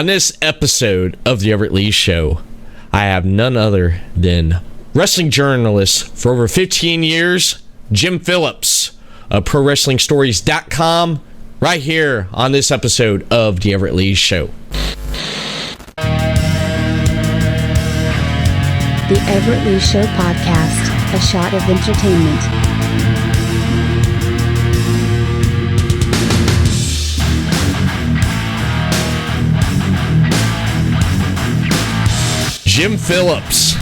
On this episode of the Everett Lee Show, I have none other than wrestling journalist for over 15 years, Jim Phillips of ProWrestlingStories.com, right here on this episode of the Everett Lee Show. The Everett Lee Show podcast, a shot of entertainment. Jim Phillips,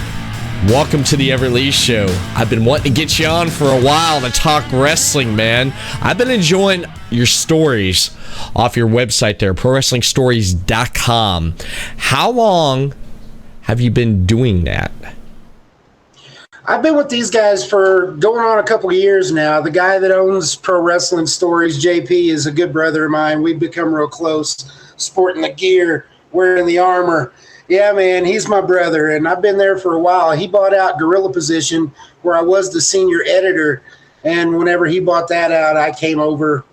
welcome to the Everett Lee Show. I've been wanting to get you on for a while to talk wrestling, man. I've been enjoying your stories off your website there, ProWrestlingStories.com. How long have you been doing that? I've been with these guys for going on a couple of years now. The guy that owns Pro Wrestling Stories, JP, is a good brother of mine. We've become real close, sporting the gear, wearing the armor. Yeah, man, he's my brother, and I've been there for a while. He bought out Gorilla Position, where I was the senior editor, and whenever he bought that out, I came over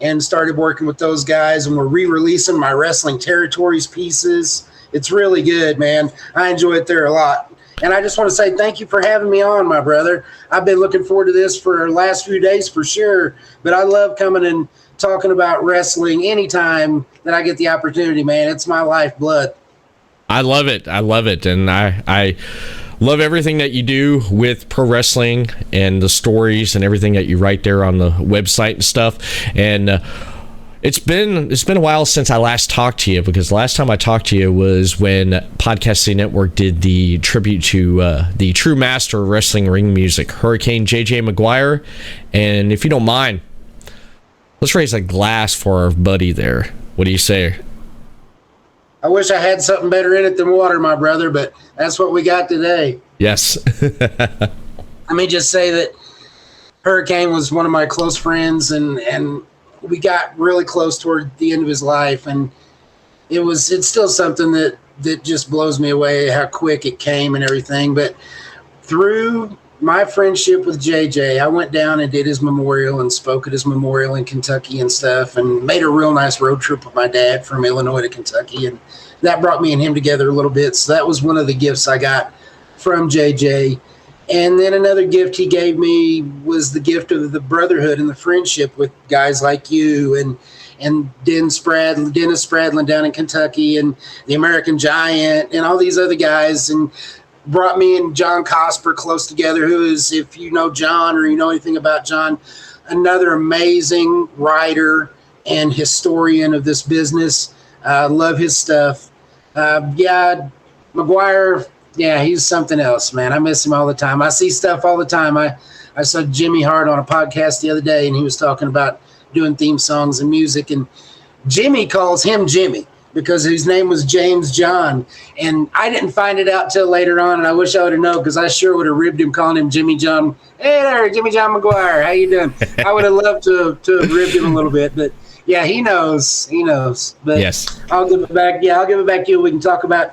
and started working with those guys, and we're re-releasing my Wrestling Territories pieces. It's really good, man. I enjoy it there a lot. And I just want to say thank you for having me on, my brother. I've been looking forward to this for the last few days for sure, but I love coming and talking about wrestling anytime that I get the opportunity, man. It's my lifeblood. I love it. And I love everything that you do with pro wrestling and the stories and everything that you write there on the website and stuff. And it's been a while since I last talked to you, because the last time I talked to you was when Podcasting Network did the tribute to the true master of wrestling ring music, Hurricane J.J. McGuire. And if you don't mind, let's raise a glass for our buddy there. What do you say? I wish I had something better in it than water, my brother, but that's what we got today. Yes. Let me just say that Hurricane was one of my close friends, and we got really close toward the end of his life, and it's still something that just blows me away how quick it came and everything. But through my friendship with JJ, I went down and did his memorial and spoke at his memorial in Kentucky and stuff, and made a real nice road trip with my dad from Illinois to Kentucky, and that brought me and him together a little bit. So that was one of the gifts I got from JJ. And then another gift he gave me was the gift of the brotherhood and the friendship with guys like you and Dennis Spradlin down in Kentucky, and the American Giant and all these other guys, and brought me and John Cosper close together, who is, if you know John or you know anything about John, another amazing writer and historian of this business. Love his stuff. McGuire, yeah, he's something else, man. I miss him all the time. I see stuff all the time. I saw Jimmy Hart on a podcast the other day, and he was talking about doing theme songs and music, and Jimmy calls him Jimmy because his name was James John, and I didn't find it out till later on, and I wish I would have known, because I sure would have ribbed him calling him Jimmy John. Hey there, Jimmy John McGuire, how you doing? I would have loved to have ribbed him a little bit, but yeah, he knows. But yes, I'll give it back. Yeah, I'll give it back to you. We can talk about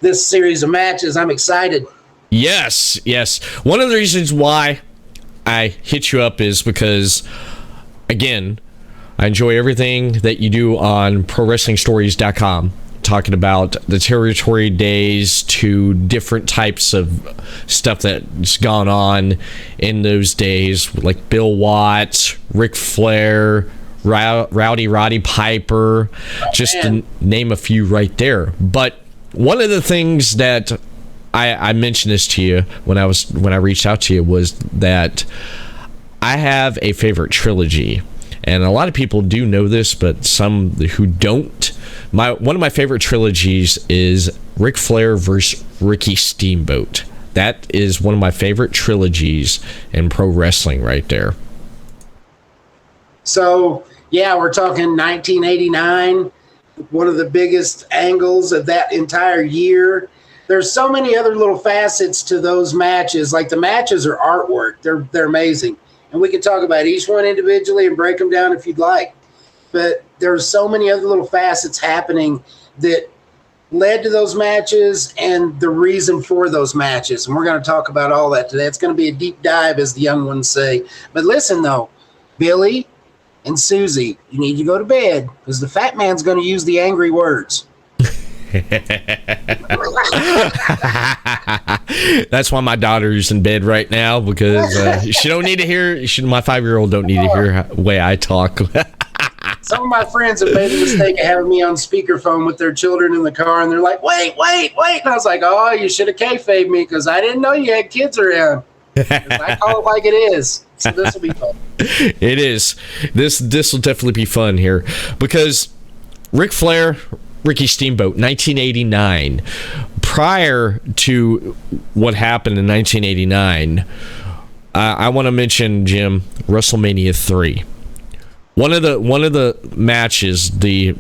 this series of matches. I'm excited. Yes. One of the reasons why I hit you up is because, again, I enjoy everything that you do on ProWrestlingStories.com, talking about the territory days to different types of stuff that's gone on in those days, like Bill Watts, Ric Flair, Rowdy Roddy Piper, just to name a few right there. But one of the things that I mentioned this to you when I reached out to you was that I have a favorite trilogy. And a lot of people do know this, but some who don't. One of my favorite trilogies is Ric Flair versus Ricky Steamboat. That is one of my favorite trilogies in pro wrestling right there. So, yeah, we're talking 1989, one of the biggest angles of that entire year. There's so many other little facets to those matches. Like, the matches are artwork. They're amazing. And we can talk about each one individually and break them down if you'd like. But there's so many other little facets happening that led to those matches and the reason for those matches. And we're going to talk about all that today. It's going to be a deep dive, as the young ones say. But listen, though, Billy and Susie, you need to go to bed because the fat man's going to use the angry words. That's why my daughter's in bed right now, because she don't need to hear. My 5-year-old don't need to hear the way I talk. Some of my friends have made the mistake of having me on speakerphone with their children in the car, and they're like, wait. And I was like, oh, you should have kayfabed me, because I didn't know you had kids around. I call it like it is. So this will be fun. It is. This will definitely be fun here, because Ric Flair, Ricky Steamboat, 1989. Prior to what happened in 1989, I want to mention, Jim, WrestleMania 3. One of the matches, the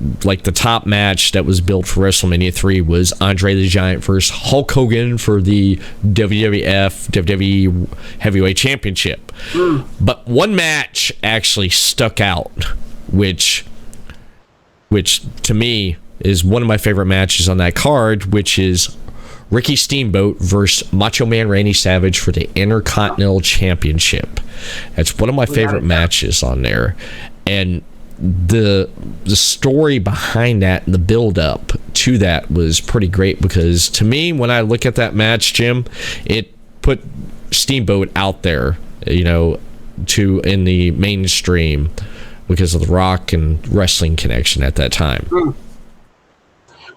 top match that was built for WrestleMania 3 was Andre the Giant versus Hulk Hogan for the WWE Heavyweight Championship. But one match actually stuck out, which to me is one of my favorite matches on that card, which is Ricky Steamboat versus Macho Man Randy Savage for the Intercontinental Championship. That's one of my favorite matches on there. And the story behind that and the build up to that was pretty great, because to me, when I look at that match, Jim, it put Steamboat out there, in the mainstream because of the rock and wrestling connection at that time.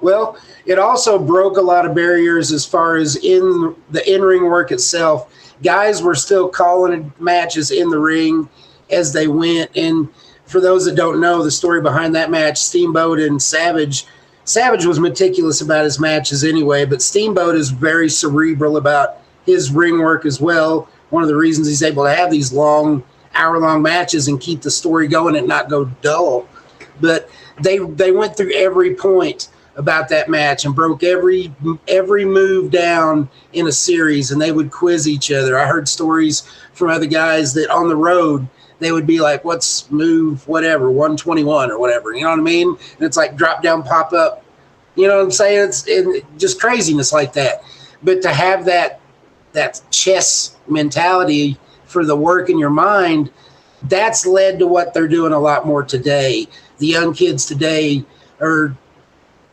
Well, it also broke a lot of barriers as far as in the in-ring work itself. Guys were still calling matches in the ring as they went. And for those that don't know the story behind that match, Steamboat and Savage was meticulous about his matches anyway, but Steamboat is very cerebral about his ring work as well. One of the reasons he's able to have these long, hour-long matches and keep the story going and not go dull. But they went through every point about that match and broke every move down in a series, and they would quiz each other. I heard stories from other guys that on the road, they would be like, what's move whatever, 121 or whatever, you know what I mean? And it's like drop down, pop up, you know what I'm saying? It's just craziness like that. But to have that chess mentality for the work in your mind, that's led to what they're doing a lot more today. The young kids today are,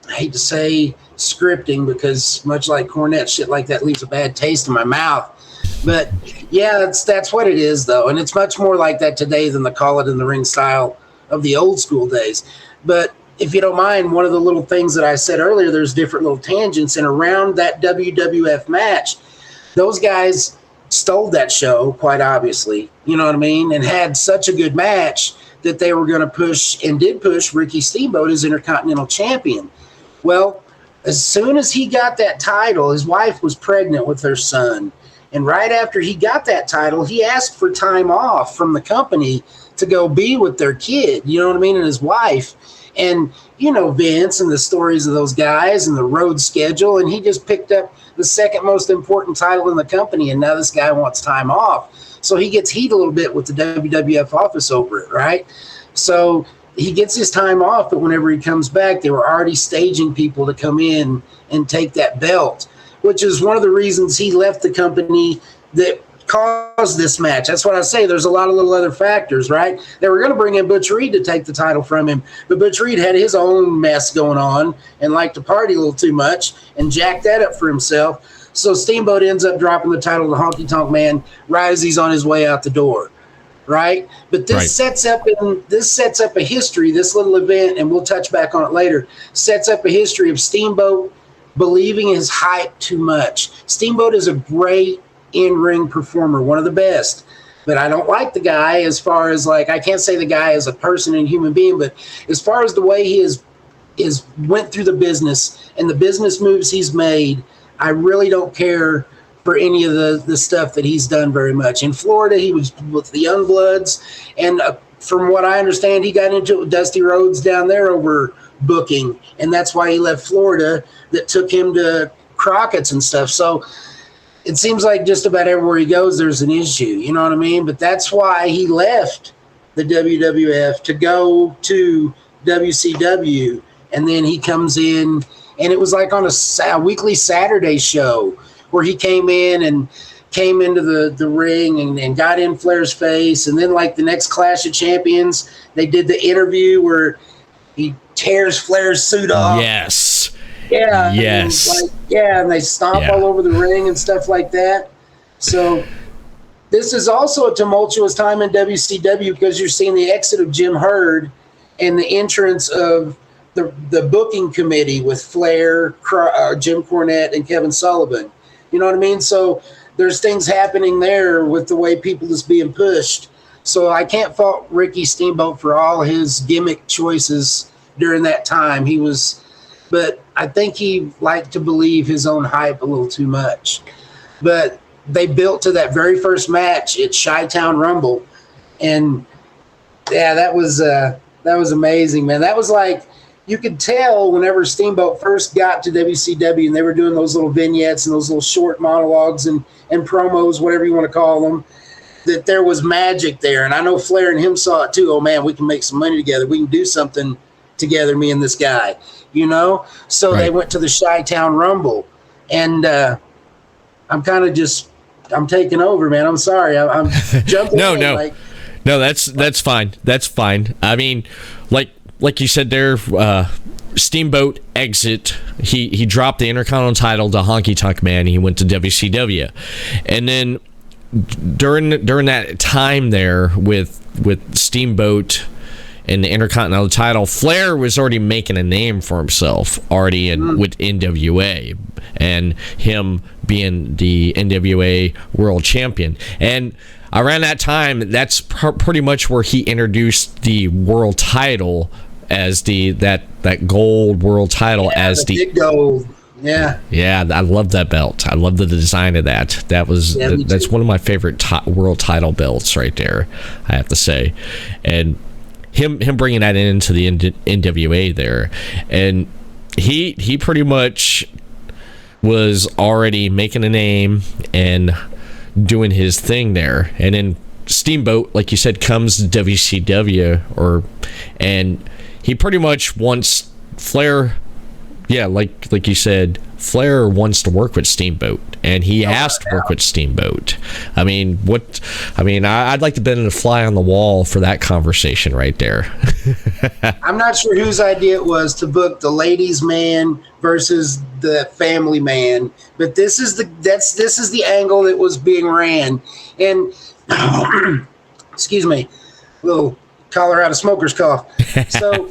I hate to say scripting, because much like Cornette, shit like that leaves a bad taste in my mouth. But yeah, that's what it is, though. And it's much more like that today than the call it in the ring style of the old school days. But if you don't mind, one of the little things that I said earlier, there's different little tangents. And around that WWF match, those guys stole that show, quite obviously, you know what I mean? And had such a good match that they were going to push, and did push, Ricky Steamboat as Intercontinental Champion. Well, as soon as he got that title, his wife was pregnant with their son. And right after he got that title, he asked for time off from the company to go be with their kid, you know what I mean, and his wife. And, Vince and the stories of those guys and the road schedule, and he just picked up the second most important title in the company, and now this guy wants time off. So he gets heat a little bit with the WWF office over it, right? So he gets his time off, but whenever he comes back, they were already staging people to come in and take that belt, which is one of the reasons he left the company that caused this match. That's what I say. There's a lot of little other factors, right? They were going to bring in Butch Reed to take the title from him, but Butch Reed had his own mess going on and liked to party a little too much and jacked that up for himself. So Steamboat ends up dropping the title to Honky Tonk Man right as he's on his way out the door, right? But this sets up a history, this little event, and we'll touch back on it later, sets up a history of Steamboat believing his hype too much. Steamboat is a great in-ring performer, one of the best, but I don't like the guy as far as, like, I can't say the guy as a person and human being, but as far as the way he is went through the business and the business moves he's made, I really don't care for any of the stuff that he's done very much. In Florida, he was with the Youngbloods, and from what I understand, he got into it with Dusty Rhodes down there over booking, and that's why he left Florida. That took him to Crockett's and stuff. So it seems like just about everywhere he goes, there's an issue, you know what I mean? But that's why he left the WWF to go to WCW, and then he comes in, and it was like on a weekly Saturday show where he came in and came into the ring and got in Flair's face. And then, like, the next Clash of Champions, they did the interview where he tears Flair's suit off. Yes. Yeah. Yes. And they stomp all over the ring and stuff like that. So this is also a tumultuous time in WCW because you're seeing the exit of Jim Herd and the entrance of the booking committee with Flair, Jim Cornette, and Kevin Sullivan. You know what I mean? So there's things happening there with the way people is being pushed. So I can't fault Ricky Steamboat for all his gimmick choices during that time. But I think he liked to believe his own hype a little too much. But they built to that very first match at Chi-Town Rumble. And yeah, that was amazing, man. That was like, you could tell whenever Steamboat first got to WCW and they were doing those little vignettes and those little short monologues and promos, whatever you want to call them, that there was magic there. And I know Flair and him saw it too. Oh man, we can make some money together. We can do something together, me and this guy, you know? So They went to the Chi-Town Rumble. And I'm taking over, man. I'm sorry. I'm jumping in. No, that's fine. That's fine. I mean, like you said there, Steamboat exit. He dropped the Intercontinental title to Honky Tonk Man. He went to WCW, and then during that time there with Steamboat and the Intercontinental title, Flair was already making a name for himself with NWA, and him being the NWA World Champion. And around that time, that's pretty much where he introduced the world title as that gold world title, as the big gold. Yeah, I love that belt. I love the design of that. That's one of my favorite world title belts right there, I have to say. And him bringing that into the NWA there, and he pretty much was already making a name and doing his thing there. And then Steamboat, like you said, comes to WCW, and he pretty much wants Flair. Yeah, like you said, Flair wants to work with Steamboat, and he asked to work with Steamboat. I mean, I'd like to been a fly on the wall for that conversation right there. I'm not sure whose idea it was to book the ladies' man versus the family man, but this is the angle that was being ran. And excuse me, little Colorado smoker's cough. So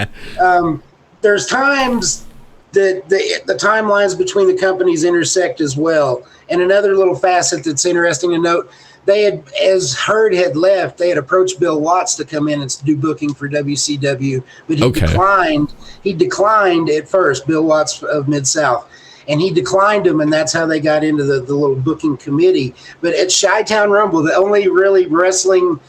there's times that the timelines between the companies intersect as well. And another little facet that's interesting to note, as Herd had left, they had approached Bill Watts to come in and do booking for WCW, but he declined. He declined at first, Bill Watts of Mid-South. And he declined them, and that's how they got into the little booking committee. But at Chi-Town Rumble, the only really wrestling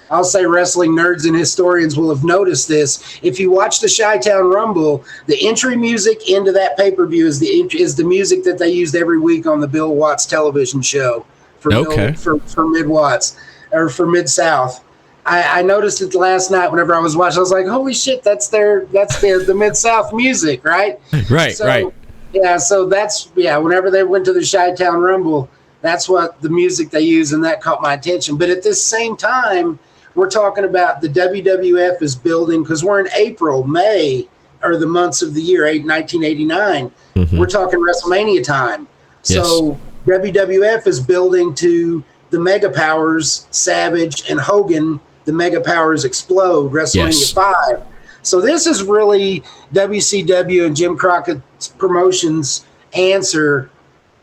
nerds and historians will have noticed this. If you watch the Chi-Town Rumble, the entry music into that pay-per-view is the music that they used every week on the Bill Watts television show for Mid-Watts or for Mid-South. I noticed it last night whenever I was watching. I was like, holy shit, that's the Mid-South music, right? Right. Yeah, so whenever they went to the Chi-Town Rumble, that's what the music they use, and that caught my attention. But at this same time, we're talking about the WWF is building, because we're in April, May, or the months of the year, 1989. Mm-hmm. We're talking WrestleMania time. Yes. So WWF is building to the Mega Powers, Savage, and Hogan, the Mega Powers Explode, WrestleMania 5. So this is really WCW and Jim Crockett's promotions answer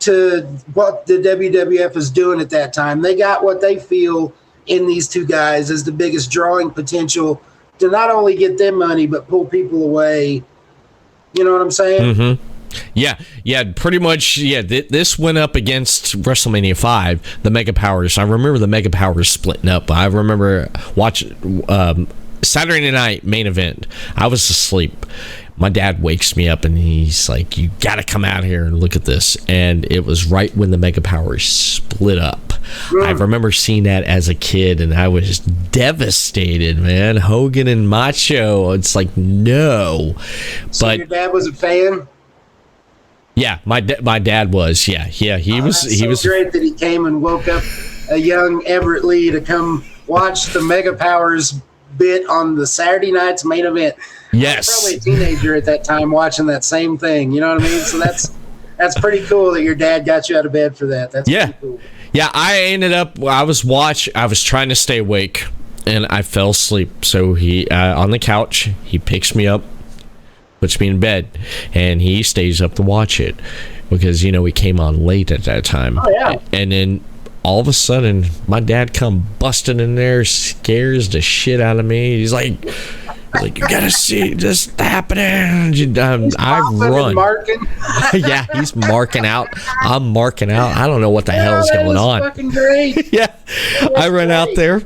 to what the WWF is doing at that time. They got what they feel in these two guys as the biggest drawing potential to not only get them money, but pull people away. You know what I'm saying? Mm-hmm. Yeah, pretty much. Yeah, this went up against WrestleMania 5, the Mega Powers. I remember the Mega Powers splitting up. I remember watching Saturday night main event. I was asleep. My dad wakes me up and he's like, you got to come out here and look at this. And it was right when the Mega Powers split up. I remember seeing that as a kid and I was devastated, man. Hogan and Macho. It's like, no. So your dad was a fan? Yeah, my dad was. Yeah. He was great that he came and woke up a young Everett Lee to come watch the Mega Powers bit on the Saturday night's main event. Yes. I was probably a teenager at that time watching that same thing. You know what I mean? So that's pretty cool that your dad got you out of bed for that. That's pretty cool. Yeah, I was trying to stay awake and I fell asleep. So he on the couch, he picks me up, puts me in bed, and he stays up to watch it because we came on late at that time. Oh yeah. And then all of a sudden, my dad come busting in there, scares the shit out of me. He's like, you gotta see this happening. I run. Yeah, he's marking out. I'm marking out. I don't know what the hell is going on. Fucking great. Yeah, I run out there,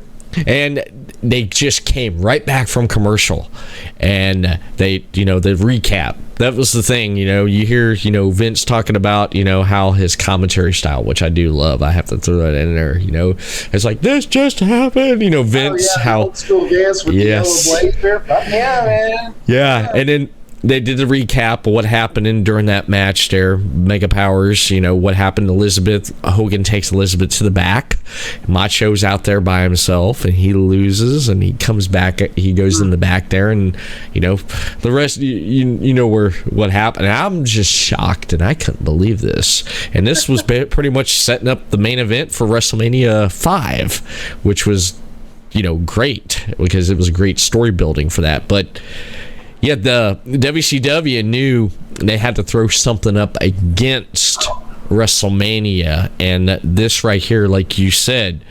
and they just came right back from commercial, and they, the recap. That was the thing, you hear, Vince talking about, how his commentary style, which I do love. I have to throw that in there, it's like, this just happened, Vince, how old school Vince with the yellow blazer. Yeah, man. Yeah, and then they did the recap of what happened during that match there, Mega Powers, what happened to Elizabeth. Hogan takes Elizabeth to the back. Macho's out there by himself, and he loses, and he comes back. He goes in the back there, and, the rest, what happened. And I'm just shocked, and I couldn't believe this. And this was pretty much setting up the main event for WrestleMania 5, which was, great, because it was a great story building for that. But yeah, the WCW knew they had to throw something up against WrestleMania, and this right here, like you said,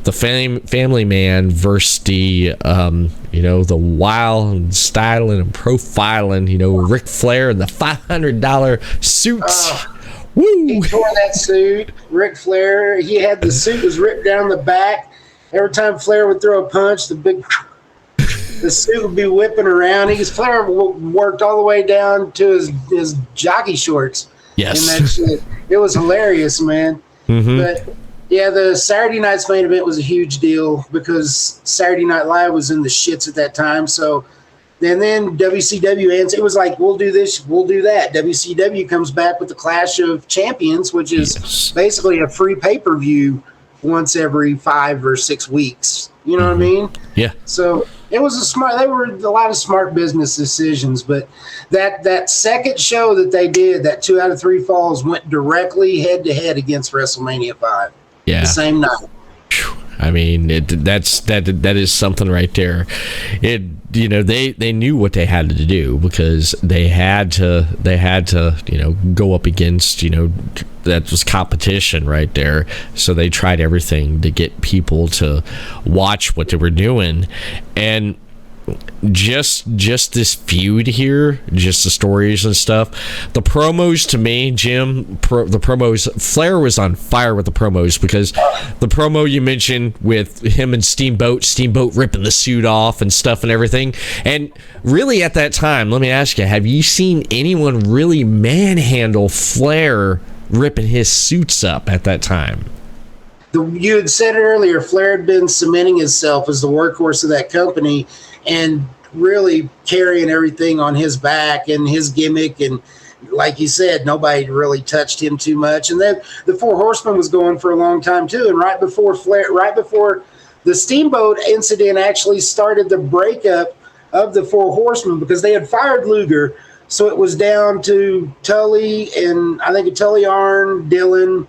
the family man versus the the wild styling and profiling, Ric Flair in the $500 suits. Woo! He tore that suit. Ric Flair, he had the suit was ripped down the back. Every time Flair would throw a punch, the suit would be whipping around. Flair worked all the way down to his jockey shorts. Yes. And that shit. It was hilarious, man. Mm-hmm. But yeah, the Saturday night's main event was a huge deal because Saturday Night Live was in the shits at that time. So and then WCW answered. It was like, we'll do this, we'll do that. WCW comes back with the Clash of Champions, which is basically a free pay-per-view once every 5 or 6 weeks. You know what I mean? Yeah. So it was they were a lot of smart business decisions, but that second show that they did, that 2 out of 3 falls, went directly head to head against WrestleMania 5. Yeah. The same night. I mean, that is something right there. They knew what they had to do because they had to go up against that was competition right there. So they tried everything to get people to watch what they were doing, and just this feud here, just the stories and stuff, the promos to me, Jim, the promos, Flair was on fire with the promos, because the promo you mentioned with him and Steamboat ripping the suit off and stuff and everything. And really at that time, let me ask you, have you seen anyone really manhandle Flair ripping his suits up at that time? You had said it earlier, Flair had been cementing himself as the workhorse of that company and really carrying everything on his back and his gimmick. And like you said, nobody really touched him too much. And then the Four Horsemen was going for a long time too. And right before the Steamboat incident actually started the breakup of the Four Horsemen, because they had fired Luger. So it was down to Tully, and I think Tully, Arn, Dillon,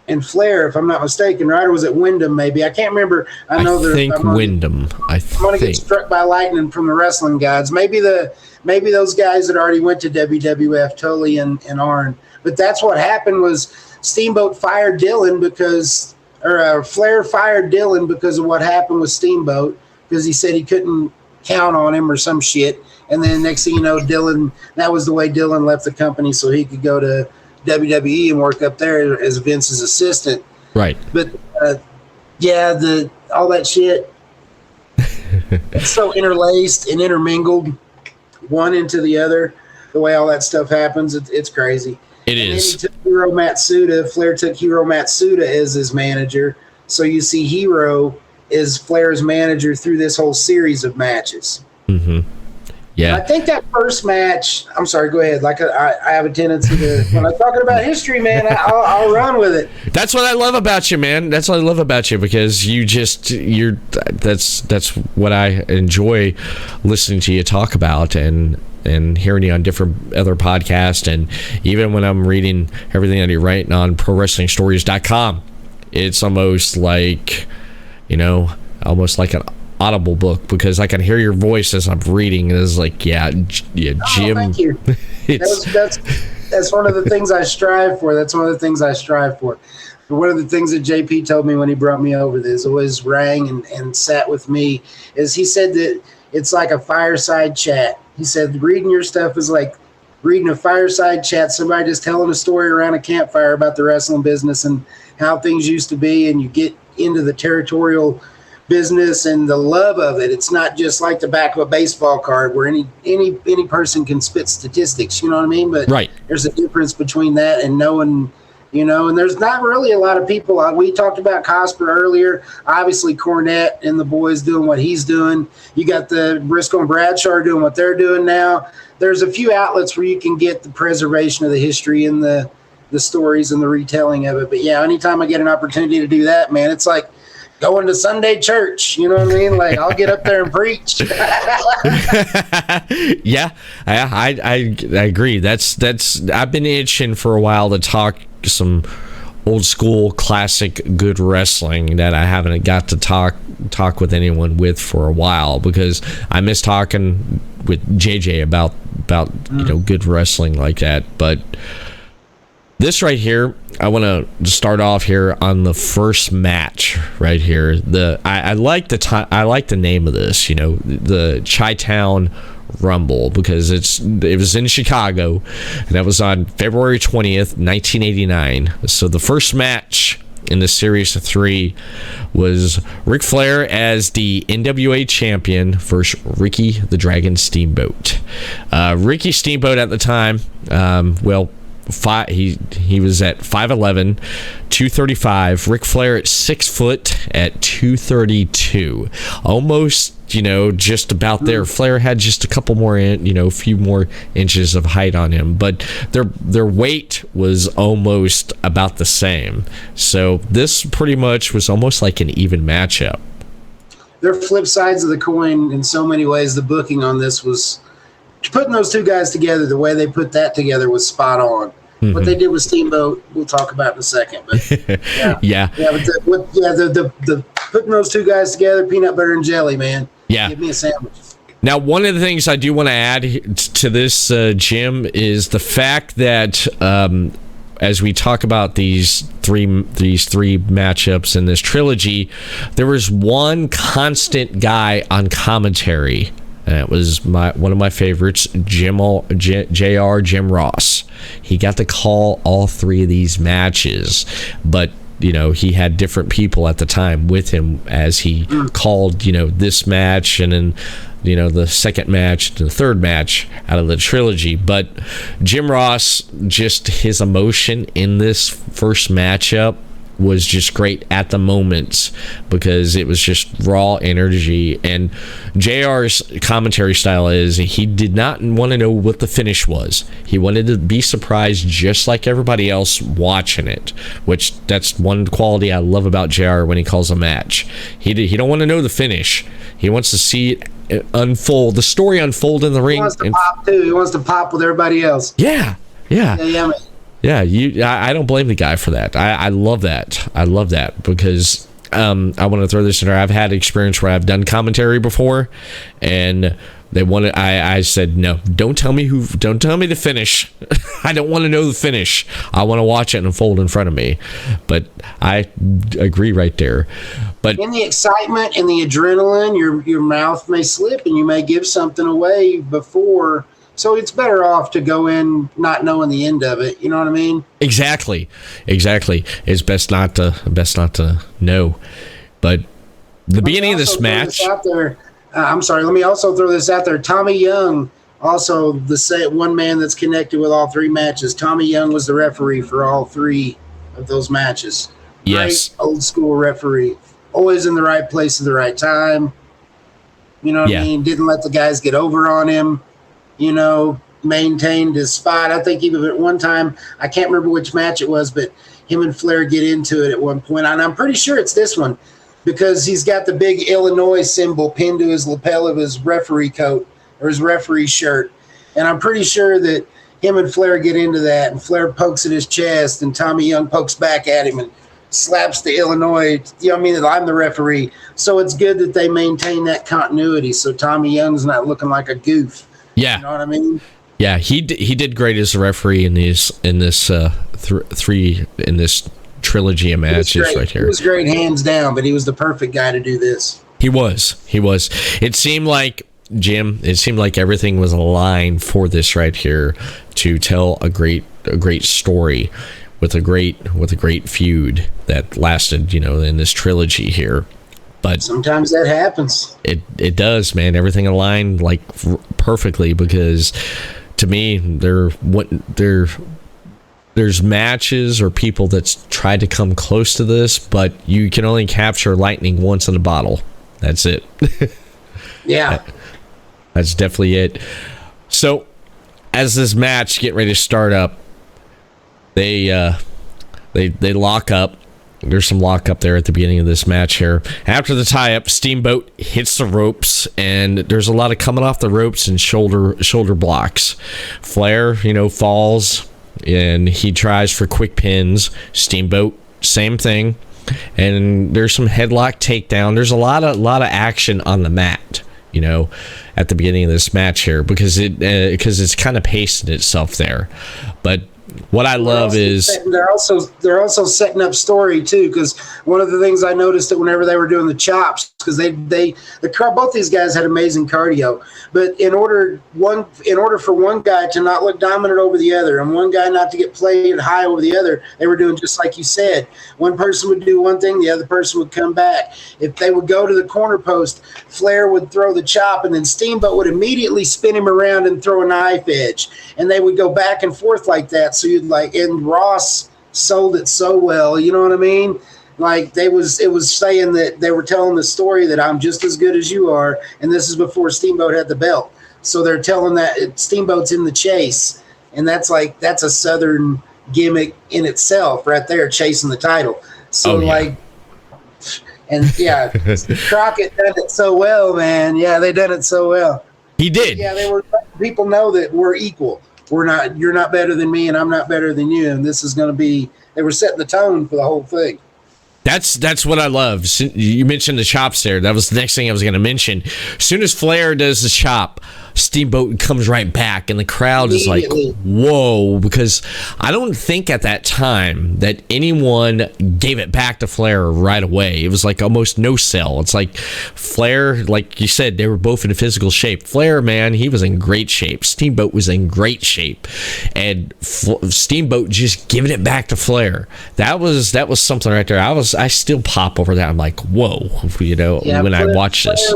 and Flair, if I'm not mistaken, right? Or was it Wyndham, maybe? I can't remember. I think Wyndham. I'm going to get struck by lightning from the wrestling gods. Maybe those guys that already went to WWF, Tully and Arn. But that's what happened was Steamboat fired Dillon Flair fired Dillon because of what happened with Steamboat, because he said he couldn't count on him or some shit. And then next thing you know, that was the way Dillon left the company, so he could go to WWE and work up there as Vince's assistant. Right. But all that shit, it's so interlaced and intermingled one into the other. The way all that stuff happens, it's crazy. It is. Then he took Hiro Matsuda. Flair took Hiro Matsuda as his manager. So you see Hiro is Flair's manager through this whole series of matches. Mm-hmm. And I think that first match, I'm sorry, go ahead. Like I have a tendency to, when I'm talking about history, man, I'll run with it. That's what I love about you, man. That's what I love about you, because that's what I enjoy listening to you talk about, and hearing you on different other podcasts, and even when I'm reading everything that you're writing on ProWrestlingStories.com, it's almost like, almost like an audible book, because I can hear your voice as I'm reading, and it's like, Jim. Oh, thank you. That's one of the things I strive for. But one of the things that JP told me when he brought me over, that always rang and sat with me, is he said that it's like a fireside chat. He said reading your stuff is like reading a fireside chat, somebody just telling a story around a campfire about the wrestling business and how things used to be, and you get into the territorial business and the love of it. It's not just like the back of a baseball card where any person can spit statistics, you know what I mean? But right. There's a difference between that and knowing, and there's not really a lot of people. We talked about Cosper earlier. Obviously, Cornette and the boys doing what he's doing. You got the Briscoe and Bradshaw doing what they're doing now. There's a few outlets where you can get the preservation of the history and the stories and the retelling of it. But yeah, anytime I get an opportunity to do that, man, it's like going to Sunday church, you know what I mean? Like, I'll get up there and preach. Yeah, I agree. That's I've been itching for a while to talk some old school classic good wrestling that I haven't got to talk with anyone with for a while, because I miss talking with JJ about good wrestling like that. But this right here, I want to start off here on the first match right here. I like the name of this, the Chi-Town Rumble, because it was in Chicago, and that was on February 20th, 1989. So the first match in the series of 3 was Ric Flair as the NWA champion versus Ricky the Dragon Steamboat. Ricky Steamboat at the time, he was at 5'11", 235. Ric Flair at 6 foot at 232. Almost, just about there. Flair had just a couple more, a few more inches of height on him, but their weight was almost about the same. So this pretty much was almost like an even matchup. They're flip sides of the coin in so many ways. The booking on this was, putting those two guys together, the way they put that together was spot on. Mm-hmm. What they did with Steamboat, we'll talk about in a second. But yeah. But the putting those two guys together, peanut butter and jelly, man. Yeah. Give me a sandwich. Now, one of the things I do want to add to this, Jim, is the fact that as we talk about these three matchups in this trilogy, there was one constant guy on commentary. And it was one of my favorites, Jim Ross. He got to call all 3 of these matches, but he had different people at the time with him as he called this match, and then the second match, the third match out of the trilogy. But Jim Ross, just his emotion in this first matchup was just great at the moment, because it was just raw energy. And JR's commentary style is, he did not want to know what the finish was. He wanted to be surprised just like everybody else watching it, which that's one quality I love about JR when he calls a match. He don't want to know the finish. He wants to see it unfold, the story unfold in the ring. He wants to pop too. He wants to pop with everybody else. Yeah. Yeah, I don't blame the guy for that. I love that. I love that, because I want to throw this in there. I've had experience where I've done commentary before, and they wanted. I said, no, don't tell me the finish. I don't want to know the finish. I want to watch it unfold in front of me. But I agree right there. But in the excitement and the adrenaline, your mouth may slip and you may give something away before. So it's better off to go in not knowing the end of it. You know what I mean? Exactly. It's best not to know. But the beginning of this match. I'm sorry. Let me also throw this out there. Tommy Young, also the one man that's connected with all 3 matches. Tommy Young was the referee for all 3 of those matches. Yes. Great old school referee. Always in the right place at the right time. You know what I mean? Didn't let the guys get over on him. maintained his spot. I think even at one time, I can't remember which match it was, but him and Flair get into it at one point. And I'm pretty sure it's this one because he's got the big Illinois symbol pinned to his lapel of his referee coat or his referee shirt. And I'm pretty sure that him and Flair get into that, and Flair pokes at his chest, and Tommy Young pokes back at him and slaps the Illinois. I'm the referee. So it's good that they maintain that continuity so Tommy Young's not looking like a goof. Yeah. You know what I mean? Yeah, he did great as a referee in this trilogy of matches right here. He was great, hands down, but he was the perfect guy to do this. He was. It seemed like, Jim, everything was aligned for this right here to tell a great story with a great feud that lasted, in this trilogy here. But sometimes that happens. It does, man. Everything aligned like perfectly because to me, there's matches or people that's tried to come close to this, but you can only capture lightning once in a bottle. That's it. Yeah. That's definitely it. So, as this match get ready to start up, they lock up. There's some lock up there at the beginning of this match here. After the tie-up, Steamboat hits the ropes, and there's a lot of coming off the ropes and shoulder blocks. Flair, falls, and he tries for quick pins. Steamboat, same thing. And there's some headlock takedown. There's a lot of action on the mat, at the beginning of this match here because it's kind of pacing itself there. But what I love is they're also setting up story too, because one of the things I noticed that whenever they were doing the chops, because both these guys had amazing cardio, but in order for one guy to not look dominant over the other and one guy not to get played high over the other, they were doing just like you said. One person would do one thing, the other person would come back. If they would go to the corner post, Flair would throw the chop, and then Steamboat would immediately spin him around and throw a knife edge, and they would go back and forth like that. So and Ross sold it so well, you know what I mean? Like it was saying that they were telling the story that I'm just as good as you are, and this is before Steamboat had the belt. So they're telling that Steamboat's in the chase, and that's a Southern gimmick in itself right there, chasing the title. So Crockett done it so well, man. Yeah, they done it so well. He did. Yeah, they were letting people know that we're equal. You're not better than me, and I'm not better than you, and this is going to be. They were setting the tone for the whole thing. That's what I love. You mentioned the chops there. That was the next thing I was going to mention. As soon as Flair does the chop, Steamboat comes right back, and the crowd is like, whoa, because I don't think at that time that anyone gave it back to Flair right away. It was like almost no sell. It's like Flair, like you said, they were both in physical shape. Flair, man, he was in great shape. Steamboat was in great shape, and Steamboat just giving it back to Flair. That was something right there. I still pop over that. I'm like, whoa, when I watch this.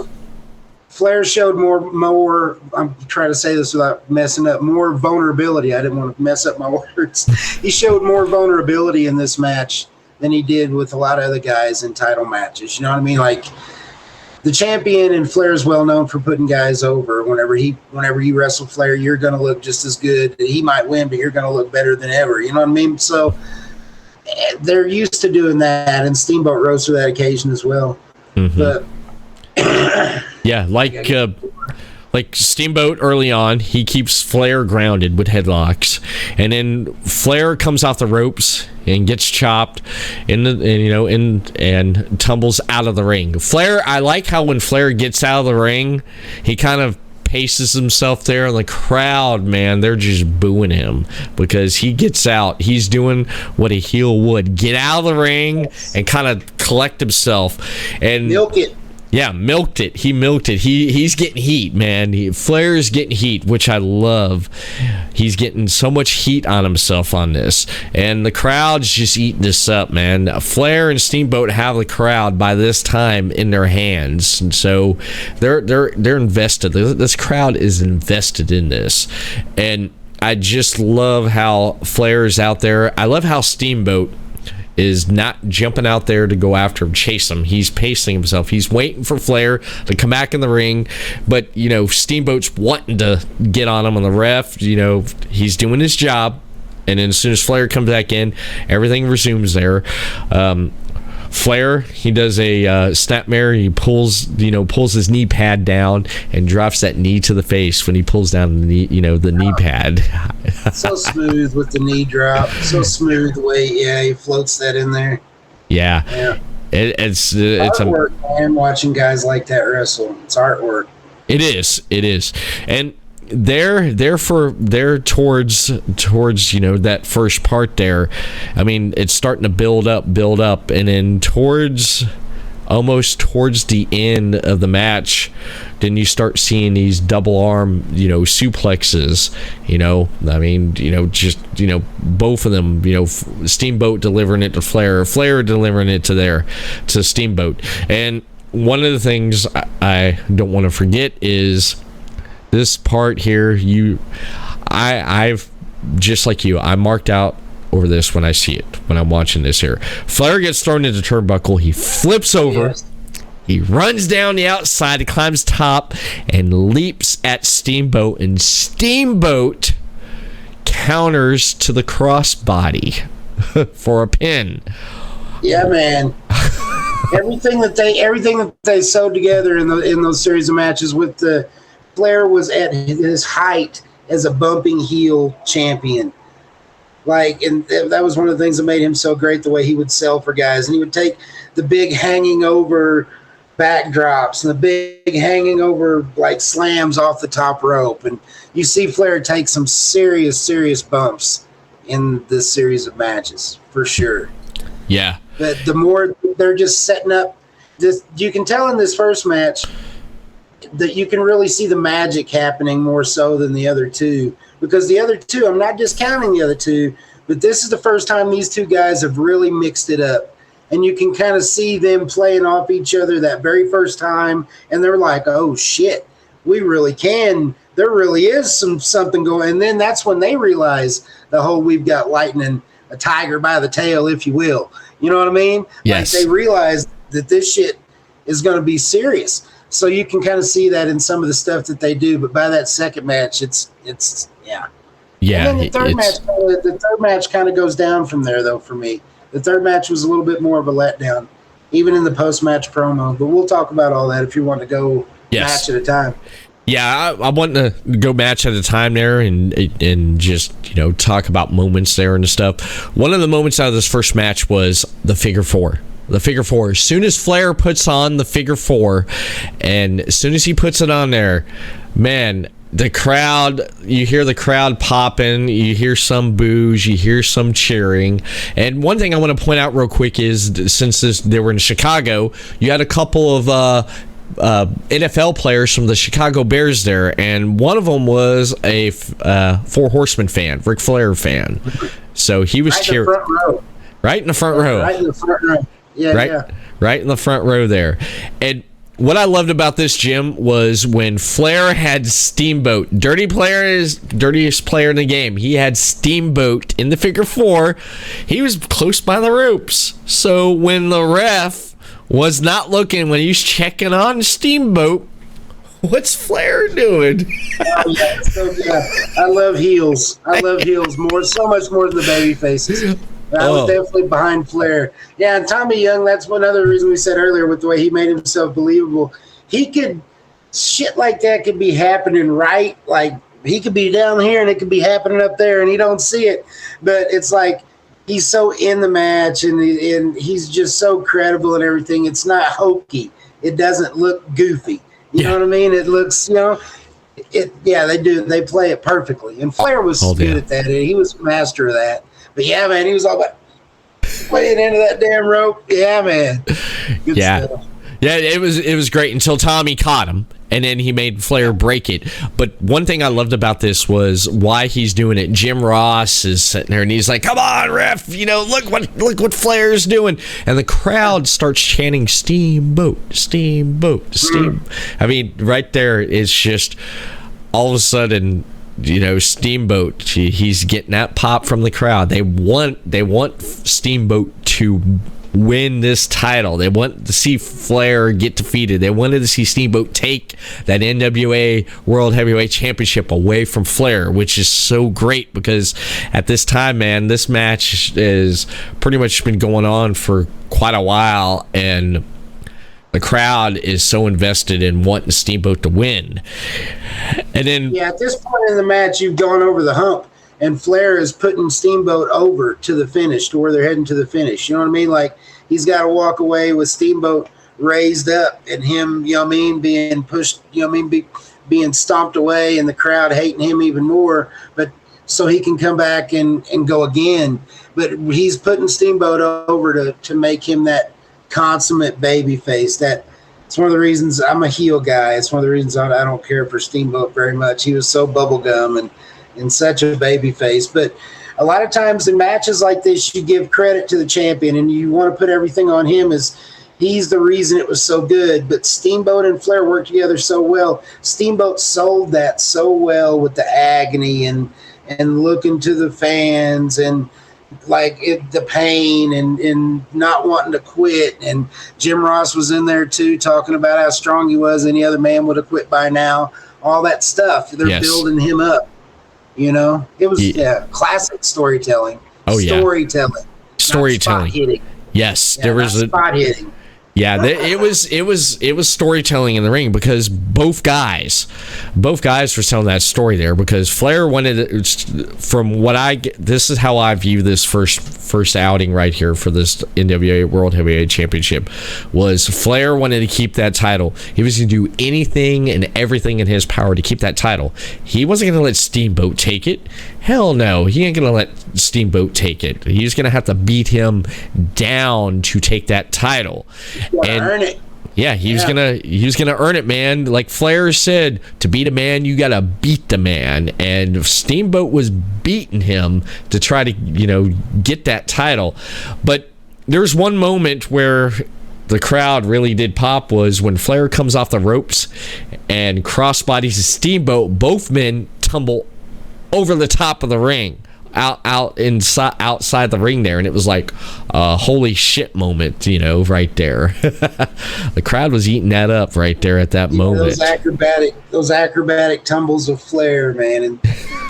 Flair showed more. I'm trying to say this without messing up. More vulnerability. I didn't want to mess up my words. He showed more vulnerability in this match than he did with a lot of other guys in title matches. You know what I mean? Like the champion, and Flair's well known for putting guys over. Whenever you wrestle Flair, you're going to look just as good. He might win, but you're going to look better than ever. You know what I mean? So they're used to doing that, and Steamboat rose to that occasion as well. Mm-hmm. But yeah, like Steamboat early on, he keeps Flair grounded with headlocks, and then Flair comes off the ropes and gets chopped, and tumbles out of the ring. Flair, I like how when Flair gets out of the ring, he kind of paces himself there, and the crowd, man, they're just booing him because he gets out. He's doing what a heel would: get out of the ring and kind of collect himself and milk it. Yeah, milked it. He milked it. He's getting heat, man. Flair is getting heat, which I love. He's getting so much heat on himself on this, and the crowd's just eating this up, man. Flair and Steamboat have the crowd by this time in their hands, and so they're invested. This crowd is invested in this, and I just love how Flair is out there. I love how Steamboat is not jumping out there to go after him, chase him. He's pacing himself. He's waiting for Flair to come back in the ring. But, Steamboat's wanting to get on him on the ref. He's doing his job. And then as soon as Flair comes back in, everything resumes there. Flair, he does a snapmare. He pulls his knee pad down and drops that knee to the face when he pulls down the knee pad. So smooth with the knee drop. So smooth the way, he floats that in there. Yeah. It's artwork, man. Watching guys like that wrestle, it's artwork. It is, and they're towards that first part there. I mean, it's starting to build up, and then almost towards the end of the match, then you start seeing these double arm suplexes. Both of them. Steamboat delivering it to Flair delivering it to Steamboat. And one of the things I don't want to forget is this part here. I've just like you, I marked out over this when I see it, when I'm watching this here. Flair gets thrown into the turnbuckle. He flips over. Yes. He runs down the outside. He climbs top and leaps at Steamboat. And Steamboat counters to the crossbody for a pin. Yeah, man. everything that they sewed together in those series of matches with the Flair was at his height as a bumping heel champion. And that was one of the things that made him so great, the way he would sell for guys. And he would take the big hanging over backdrops and the big hanging over slams off the top rope. And you see Flair take some serious bumps in this series of matches, for sure. Yeah. But the more they're just setting up this, you can tell in this first match that you can really see the magic happening more so than the other two, because the other two, I'm not discounting the other two, but this is the first time these two guys have really mixed it up, and you can kind of see them playing off each other that very first time, and they're like, oh shit, we really can, there really is something going. And then that's when they realize the whole we've got lightning, a tiger by the tail, if you will, you know what I mean? Yes. They realize that this shit is going to be serious. So you can kind of see that in some of the stuff that they do, but by that second match, it's yeah. Yeah. And then the third match kind of goes down from there, though. For me, the third match was a little bit more of a letdown, even in the post-match promo. But we'll talk about all that if you want to go match at a time. Yeah, I want to go match at a time there and just talk about moments there and stuff. One of the moments out of this first match was the figure four. The figure four. As soon as Flair puts on the figure four, and as soon as he puts it on there, man, the crowd, you hear the crowd popping, you hear some boos, you hear some cheering. And one thing I want to point out real quick is, since they were in Chicago, you had a couple of NFL players from the Chicago Bears there, and one of them was a Four Horsemen fan, Ric Flair fan. So he was cheering. Right in the front row. Right in the front row. Yeah, right in the front row there. And what I loved about this, Jim, was when Flair had Steamboat, dirtiest player in the game. He had Steamboat in the figure four. He was close by the ropes. So when the ref was not looking, when he was checking on Steamboat, what's Flair doing? I love heels. I love heels so much more than the baby faces. I was definitely behind Flair. Yeah, and Tommy Young, that's one other reason we said earlier with the way he made himself believable. Shit like that could be happening right. Like, he could be down here and it could be happening up there and he don't see it. But it's like he's so in the match and he's just so credible and everything. It's not hokey. It doesn't look goofy. You know what I mean? It looks, they do. They play it perfectly. And Flair was good at that. He was a master of that. But yeah, man, he was all about playing into that damn rope. Yeah, man. Good stuff. Yeah, it was great until Tommy caught him, and then he made Flair break it. But one thing I loved about this was why he's doing it. Jim Ross is sitting there, and he's like, "Come on, ref! Look what Flair's doing!" And the crowd starts chanting, "Steamboat, Steamboat, Steam." I mean, right there, it's just all of a sudden, Steamboat, he's getting that pop from the crowd. They want Steamboat to win this title. They wanted to see Flair get defeated. They wanted to see Steamboat take that NWA World Heavyweight Championship away from Flair, which is so great because at this time, man, this match is pretty much been going on for quite a while, and the crowd is so invested in wanting Steamboat to win. And then, at this point in the match, you've gone over the hump, and Flair is putting Steamboat over to the finish, to where they're heading to the finish. You know what I mean? Like, he's got to walk away with Steamboat raised up and him, you know what I mean, being pushed, you know what I mean, being stomped away and the crowd hating him even more, but so he can come back and go again. But he's putting Steamboat over to make him that consummate baby face. It's one of the reasons I'm a heel guy. It's one of the reasons I don't care for Steamboat very much. He was so bubblegum and such a baby face. But a lot of times in matches like this, you give credit to the champion and you want to put everything on him as he's the reason it was so good. But Steamboat and Flair worked together so well. Steamboat sold that so well with the agony and looking to the fans and the pain and not wanting to quit. And Jim Ross was in there too, talking about how strong he was. Any other man would have quit by now. All that stuff. They're building him up. You know, it was classic storytelling. Oh yeah, storytelling. Spot hitting. Yes, there was spot hitting. Yeah, it was storytelling in the ring because both guys were telling that story there because Flair wanted, from what I get, this is how I view this first outing right here for this NWA World Heavyweight Championship, was Flair wanted to keep that title. He was going to do anything and everything in his power to keep that title. He wasn't going to let Steamboat take it. Hell no, he ain't going to let Steamboat take it. He's going to have to beat him down to take that title. And earn it. Yeah, he was gonna earn it, man. Like Flair said, to beat a man, you gotta beat the man. And Steamboat was beating him to try to, get that title. But there's one moment where the crowd really did pop, was when Flair comes off the ropes and crossbodies a Steamboat. Both men tumble over the top of the ring. Outside the ring there, and it was like a holy shit moment, right there. The crowd was eating that up right there at that moment. Those acrobatic tumbles of Flair, man, and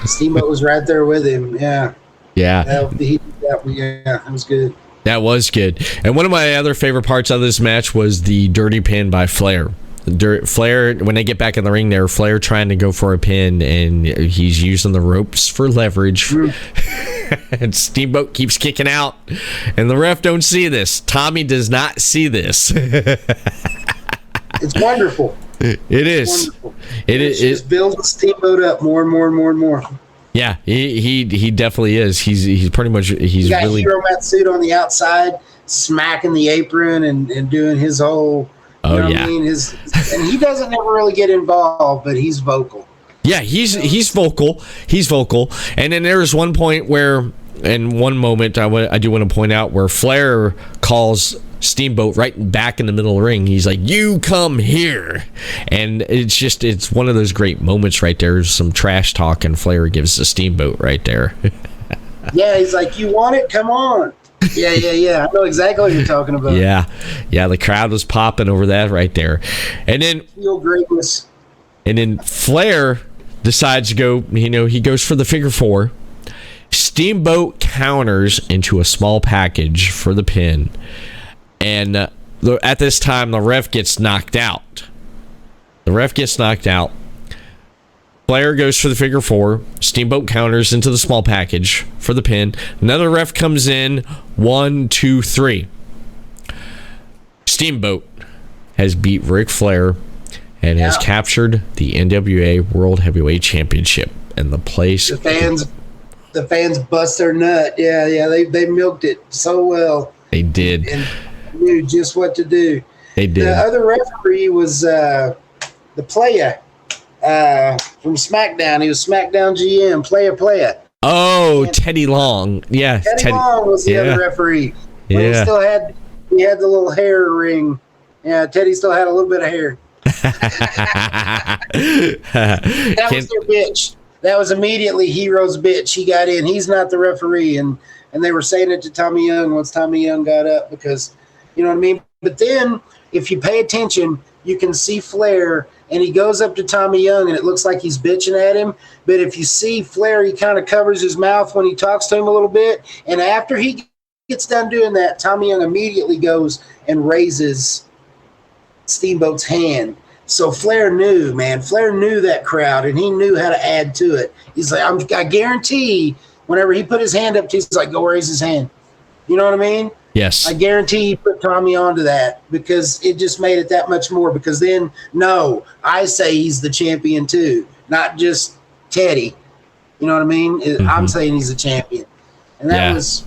Steamboat was right there with him. Yeah. That was good. That was good. And one of my other favorite parts of this match was the dirty pin by Flair. Flair, when they get back in the ring there, Flair trying to go for a pin, and he's using the ropes for leverage. And Steamboat keeps kicking out, and the ref don't see this. Tommy does not see this. It's wonderful. It is. Wonderful. It just builds Steamboat up more and more and more and more. Yeah, he definitely is. He's pretty much he's got really Hero Matsuda on the outside, smacking the apron and doing his whole. What I mean? And he doesn't ever really get involved, but he's vocal. Yeah, he's vocal. He's vocal. And then there's one point where, in one moment, I do want to point out where Flair calls Steamboat right back in the middle of the ring. He's like, "You come here," and it's one of those great moments right there. There's some trash talk, and Flair gives the Steamboat right there. Yeah, he's like, "You want it? Come on." Yeah. I know exactly what you're talking about. Yeah. The crowd was popping over that right there. And then feel greatness. And then Flair decides to go, he goes for the figure four. Steamboat counters into a small package for the pin. And at this time, the ref gets knocked out. Flair goes for the figure four. Steamboat counters into the small package for the pin. Another ref comes in. 1, 2, 3. Steamboat has beat Ric Flair and has captured the NWA World Heavyweight Championship. And the place... The fans bust their nut. Yeah. They milked it so well. They did. And knew just what to do. They did. The other referee was the Playa. From SmackDown. He was SmackDown GM, Playa. Oh, Teddy Long. Yeah. Teddy Long was the other referee. But he had the little hair ring. Yeah, Teddy still had a little bit of hair. That was their bitch. that was immediately Hero's bitch. He got in. He's not the referee. And they were saying it to Tommy Young once Tommy Young got up because, you know what I mean? But then if you pay attention, you can see Flair, and he goes up to Tommy Young, and it looks like he's bitching at him. But if you see Flair, he kind of covers his mouth when he talks to him a little bit. And after he gets done doing that, Tommy Young immediately goes and raises Steamboat's hand. So Flair knew, man. Flair knew that crowd, and he knew how to add to it. He's like, I guarantee whenever he put his hand up, he's like, go raise his hand. You know what I mean? Yes. I guarantee he put Tommy onto that because it just made it that much more. Because then, no, I say he's the champion too, not just Teddy. You know what I mean? I'm saying he's the champion. And that was,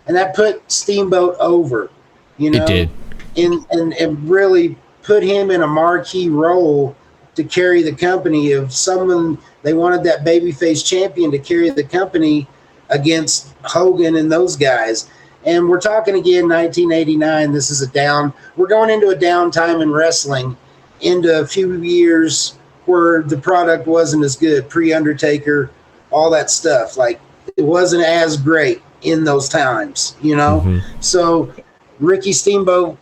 and that put Steamboat over, you know? It did. And really put him in a marquee role to carry the company of someone. They wanted that babyface champion to carry the company against Hogan and those guys. And we're talking again 1989. This is we're going into a downtime in wrestling, into a few years where the product wasn't as good, pre-Undertaker, all that stuff. Like, it wasn't as great in those times, you know? So Ricky Steamboat,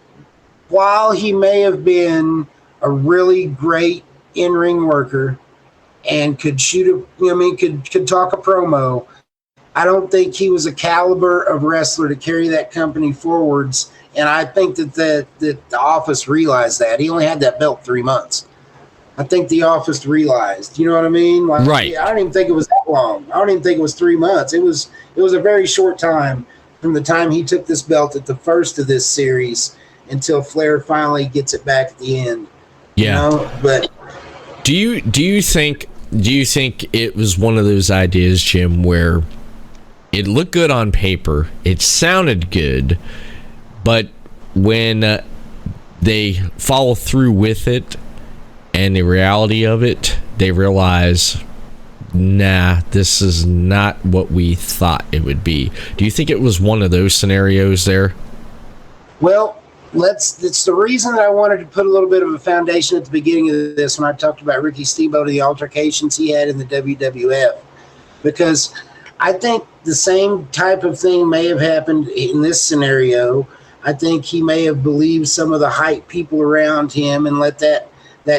while he may have been a really great in-ring worker and could could talk a promo, I don't think he was a caliber of wrestler to carry that company forwards. And I think that the office realized that. He only had that belt 3 months. I think the office realized, you know what I mean? Like, right. I don't even think it was that long. I don't even think it was 3 months. It was a very short time from the time he took this belt at the first of this series until Flair finally gets it back at the end. Yeah. You know? But do you think it was one of those ideas, Jim, where it looked good on paper, it sounded good, but when they follow through with it and the reality of it, they realize, nah, this is not what we thought it would be? Do you think it was one of those scenarios there? Well, it's the reason that I wanted to put a little bit of a foundation at the beginning of this when I talked about Ricky Steamboat and the altercations he had in the WWF, because I think the same type of thing may have happened in this scenario. I think he may have believed some of the hype people around him and let that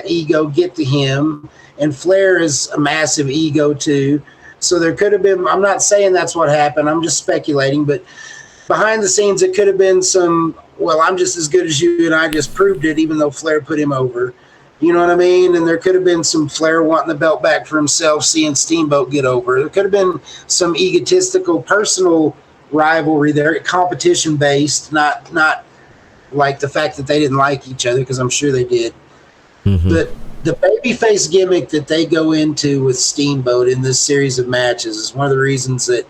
ego get to him. And Flair is a massive ego too. So there could have been, I'm not saying that's what happened, I'm just speculating, but behind the scenes it could have been some, well, I'm just as good as you and I just proved it, even though Flair put him over. You know what I mean? And there could have been some Flair wanting the belt back for himself, seeing Steamboat get over. There could have been some egotistical, personal rivalry there, competition-based, not like the fact that they didn't like each other, because I'm sure they did. But the babyface gimmick that they go into with Steamboat in this series of matches is one of the reasons that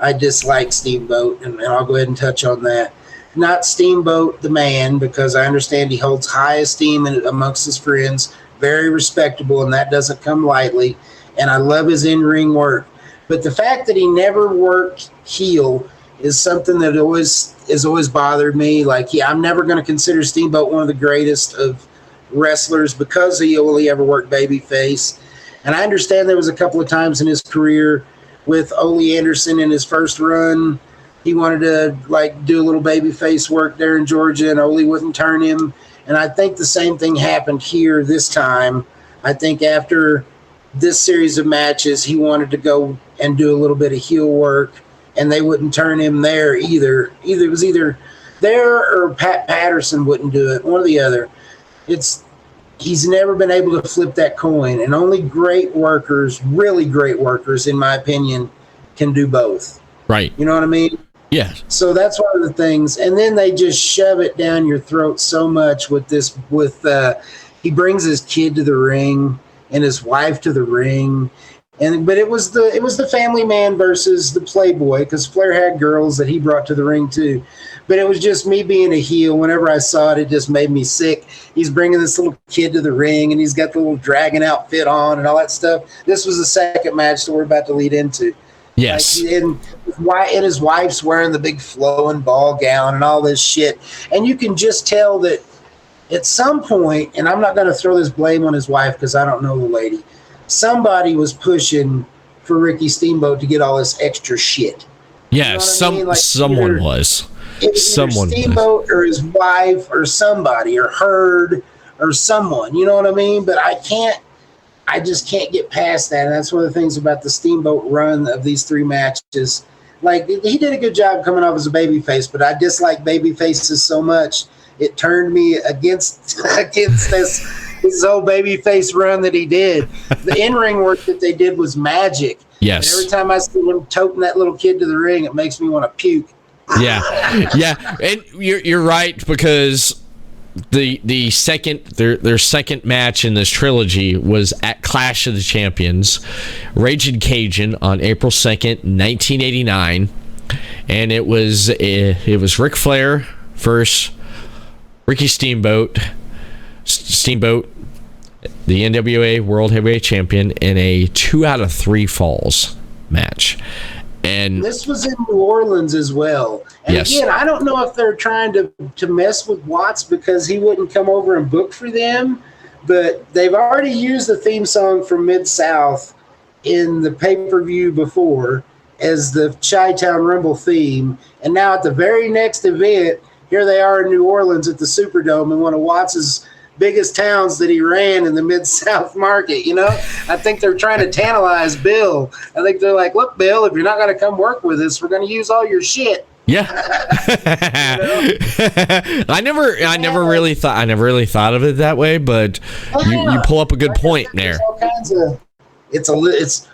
I dislike Steamboat, and I'll go ahead and touch on that. Not Steamboat the man, because I understand he holds high esteem amongst his friends, very respectable, and that doesn't come lightly. And I love his in-ring work. But the fact that he never worked heel is something that has always bothered me. Like, I'm never going to consider Steamboat one of the greatest of wrestlers because he only ever worked babyface. And I understand there was a couple of times in his career with Ole Anderson in his first run, he wanted to do a little babyface work there in Georgia, and Ole wouldn't turn him. And I think the same thing happened here this time. I think after this series of matches, he wanted to go and do a little bit of heel work, and they wouldn't turn him there either. It was either there or Pat Patterson wouldn't do it, one or the other. He's never been able to flip that coin, and only great workers, really great workers, in my opinion, can do both. Right. You know what I mean? Yeah. So that's one of the things. And then they just shove it down your throat so much with this, he brings his kid to the ring and his wife to the ring. But it was the family man versus the playboy, because Flair had girls that he brought to the ring too. But it was just me being a heel. Whenever I saw it, it just made me sick. He's bringing this little kid to the ring, and he's got the little dragon outfit on and all that stuff. This was the second match that we're about to lead into. Yes. And his wife's wearing the big flowing ball gown and all this shit. And you can just tell that at some point, and I'm not going to throw this blame on his wife because I don't know the lady, somebody was pushing for Ricky Steamboat to get all this extra shit. Yeah, someone was. Someone Steamboat or his wife or somebody or Hurd or someone, you know what I mean? But I just can't get past that. And that's one of the things about the Steamboat run of these 3 matches. Like, he did a good job coming off as a babyface, but I dislike babyfaces so much it turned me against this whole babyface run that he did. The in-ring work that they did was magic. Yes. And every time I see him toting that little kid to the ring, it makes me want to puke. Yeah, and you're right, because the second their second match in this trilogy was at Clash of the Champions, Raging Cajun, on April 2nd, 1989, and it was Ric Flair versus Ricky Steamboat, the NWA World Heavyweight Champion, in a 2 out of 3 falls match. And this was in New Orleans as well. And yes. Again, I don't know if they're trying to mess with Watts because he wouldn't come over and book for them, but they've already used the theme song from Mid-South in the pay-per-view before as the Chi-Town Rumble theme. And now at the very next event, here they are in New Orleans at the Superdome in one of Watts's biggest towns that he ran in the Mid-South market, you know? I think they're trying to tantalize Bill. I think they're like, look, Bill, if you're not going to come work with us, we're going to use all your shit. Yeah. I never really thought of it that way, but you pull up a good point there. It's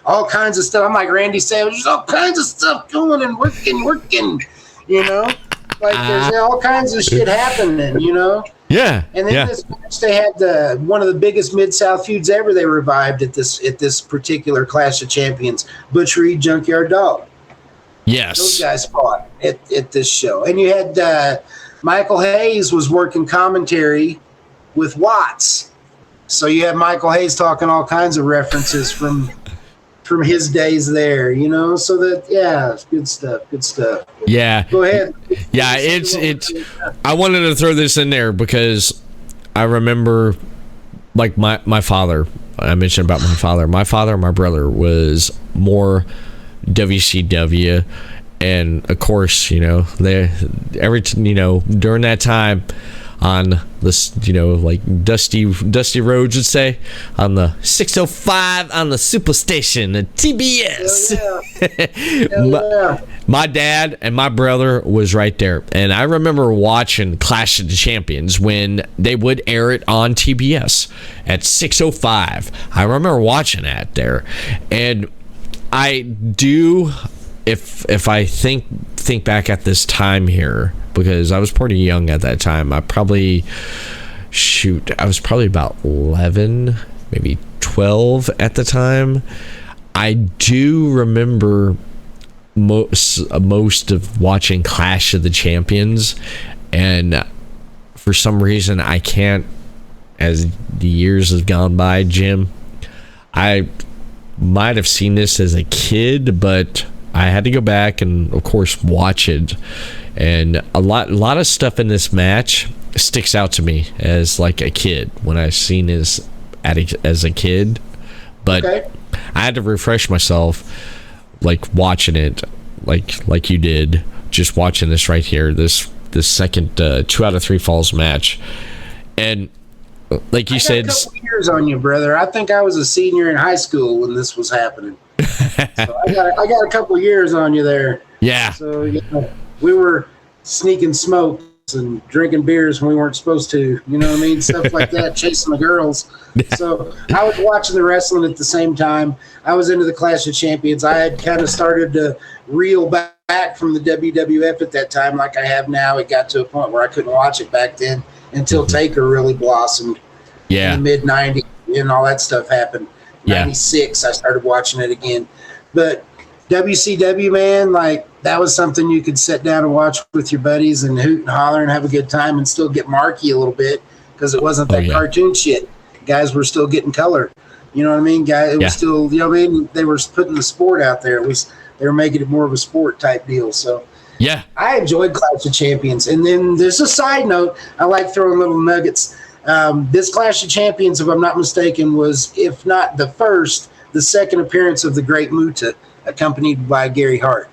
all kinds of stuff. I'm like Randy Savage. There's all kinds of stuff going and working, you know? Like there's all kinds of shit happening, you know? Yeah. And then this match, they had one of the biggest Mid-South feuds ever. They revived at this particular Clash of Champions. Butch Reed, Junkyard Dog. Yes. Those guys fought at this show. And you had Michael Hayes was working commentary with Watts. So you had Michael Hayes talking all kinds of references from his days there, you know? So it's good stuff. Yeah. Go ahead. Yeah, it's I wanted to throw this in there because I remember, like, my father. I mentioned about my father. My brother was more WCW, and of course, you know, during that time on this, you know, like Dusty Rhodes would say, on the 605 on the Superstation, the TBS. Hell yeah. My dad and my brother was right there, and I remember watching Clash of the Champions when they would air it on TBS at 605. I remember watching that there, and I do, if I think back at this time here, because I was pretty young at that time. I was probably about 11, maybe 12 at the time. I do remember most of watching Clash of the Champions, and for some reason I can't, as the years have gone by, Jim, I might have seen this as a kid, but I had to go back and of course watch it, and a lot of stuff in this match sticks out to me as like a kid when I seen this as a kid, but okay. I had to refresh myself, like watching it like you did, just watching this right here, this second 2 out of 3 falls match. And like you said, a couple years on you, brother. I think I was a senior in high school when this was happening. So I got a couple years on you there. Yeah. So we were sneaking smokes and drinking beers when we weren't supposed to. You know what I mean? Stuff like that, chasing the girls. So I was watching the wrestling at the same time. I was into the Clash of Champions. I had kind of started to reel back from the WWF at that time, like I have now. It got to a point where I couldn't watch it back then until Taker really blossomed. Yeah. In the mid '90s, and all that stuff happened. Yeah. 96, I started watching it again. But WCW, man, like that was something you could sit down and watch with your buddies and hoot and holler and have a good time and still get marky a little bit because it wasn't that cartoon shit. Guys were still getting color. You know what I mean? It was still, you know what I mean? They were putting the sport out there. They were making it more of a sport type deal. So yeah, I enjoyed Clash of Champions. And then there's a side note. I like throwing little nuggets. This Clash of Champions, if I'm not mistaken, was, if not the first, the second appearance of the Great Muta, accompanied by Gary Hart.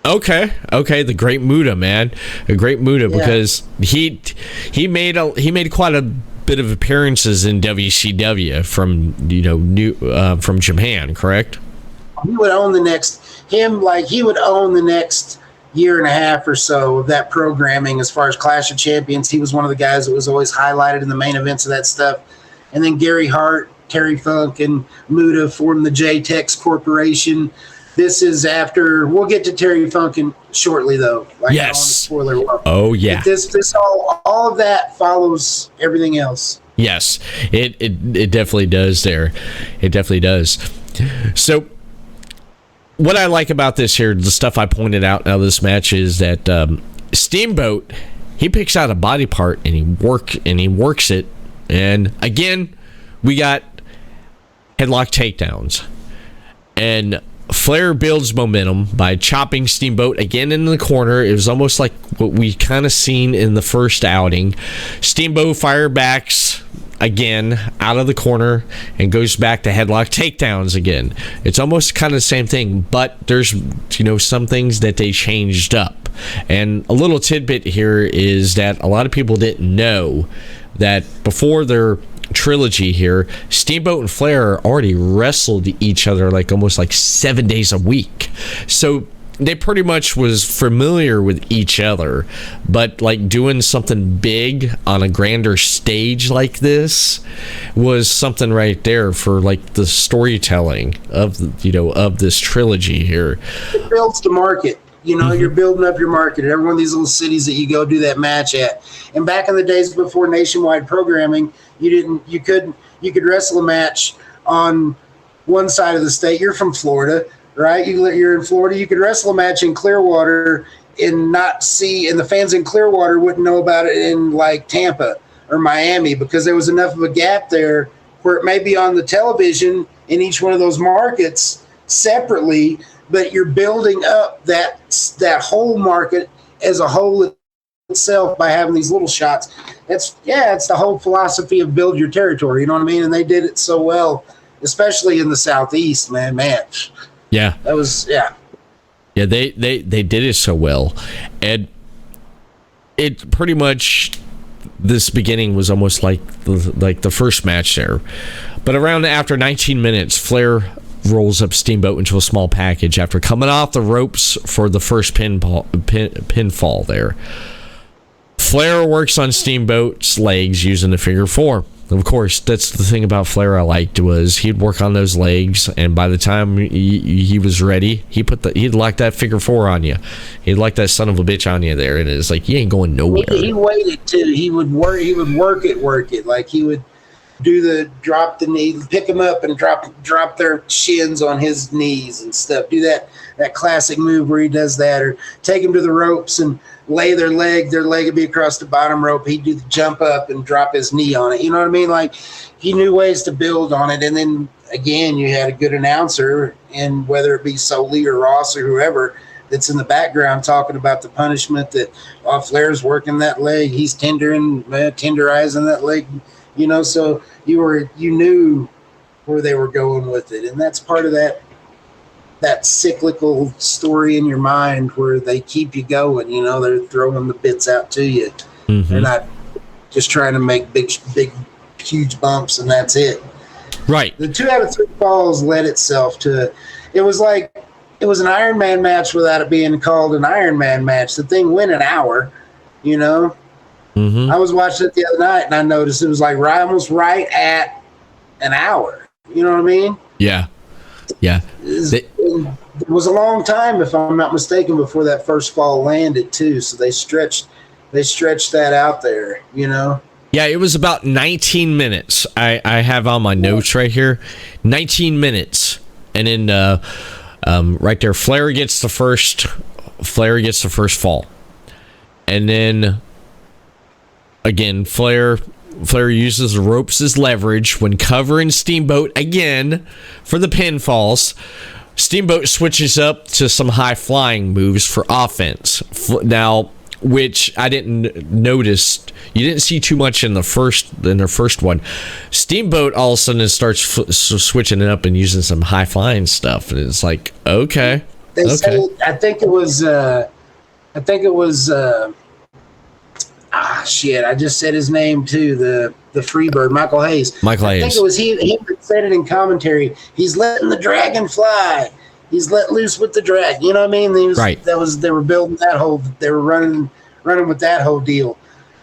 Okay, the Great Muta, man, a Great Muta, because he made quite a bit of appearances in WCW from from Japan, correct? He would own the next year and a half or so of that programming as far as Clash of Champions. He was one of the guys that was always highlighted in the main events of that stuff. And then Gary Hart, Terry Funk, and Muta formed the J-Tex Corporation. This is after, we'll get to Terry Funk shortly, though. Yes. Spoiler alert. Oh, yeah. But this all of that follows everything else. Yes, it definitely does there. It definitely does. So, what I like about this here, the stuff I pointed out now this match, is that Steamboat, he picks out a body part and he works it. And again, we got headlock takedowns. And Flair builds momentum by chopping Steamboat again in the corner. It was almost like what we kind of seen in the first outing. Steamboat firebacks again out of the corner and goes back to headlock takedowns again. It's almost kind of the same thing, but there's some things that they changed up. And a little tidbit here is that a lot of people didn't know that before their trilogy here, Steamboat and Flair already wrestled each other almost 7 days a week. So they pretty much was familiar with each other, but doing something big on a grander stage like this was something right there for the storytelling of of this trilogy here. It builds the market. You're building up your market at every one of these little cities that you go do that match at. And back in the days before nationwide programming, you could wrestle a match on one side of the state. You're from Florida, right? You're in Florida. You could wrestle a match in Clearwater and the fans in Clearwater wouldn't know about it in Tampa or Miami, because there was enough of a gap there where it may be on the television in each one of those markets separately, but you're building up that whole market as a whole itself by having these little shots. It's the whole philosophy of build your territory. You know what I mean? And they did it so well, especially in the Southeast, man. Yeah. That was, Yeah, they did it so well. And it pretty much, this beginning was almost like the first match there. But around after 19 minutes, Flair rolls up Steamboat into a small package after coming off the ropes for the first pinfall there. Flair works on Steamboat's legs using the figure four. Of course, that's the thing about Flair I liked, was he'd work on those legs, and by the time he was ready, he'd lock that figure four on you. He'd lock that son of a bitch on you there, and it's you ain't going nowhere. He waited too. He would work it. He would do the drop the knee, pick them up and drop their shins on his knees and stuff. Do that classic move where he does that, or take him to the ropes and lay their leg would be across the bottom rope. He'd do the jump up and drop his knee on it. You know what I mean? He knew ways to build on it. And then again, you had a good announcer, and whether it be Soley or Ross or whoever that's in the background talking about the punishment that Flair's working that leg, he's tenderizing that leg. So you knew where they were going with it, and that's part of that cyclical story in your mind where they keep you going. They're throwing the bits out to you. Mm-hmm. They're not just trying to make big, huge bumps and that's it. Right. The 2 out of 3 falls led itself to. It was an Iron Man match without it being called an Iron Man match. The thing went an hour. Mm-hmm. I was watching it the other night and I noticed it was almost right at an hour. You know what I mean? Yeah. It was a long time, if I'm not mistaken, before that first fall landed too. So they stretched that out there. Yeah, it was about 19 minutes. I have on my notes right here, 19 minutes, and then right there, Flair gets the first fall, and then. Again, Flair uses the ropes as leverage when covering Steamboat again for the pinfalls. Steamboat switches up to some high-flying moves for offense. Now, which I didn't notice. You didn't see too much in their first one. Steamboat all of a sudden starts switching it up and using some high flying stuff, and it's like, okay. They say, I think it was I just said his name too. The Freebird, Michael Hayes. I think it was he said it in commentary. He's letting the dragon fly. He's let loose with the dragon. You know what I mean? They were building that whole. They were running with that whole deal.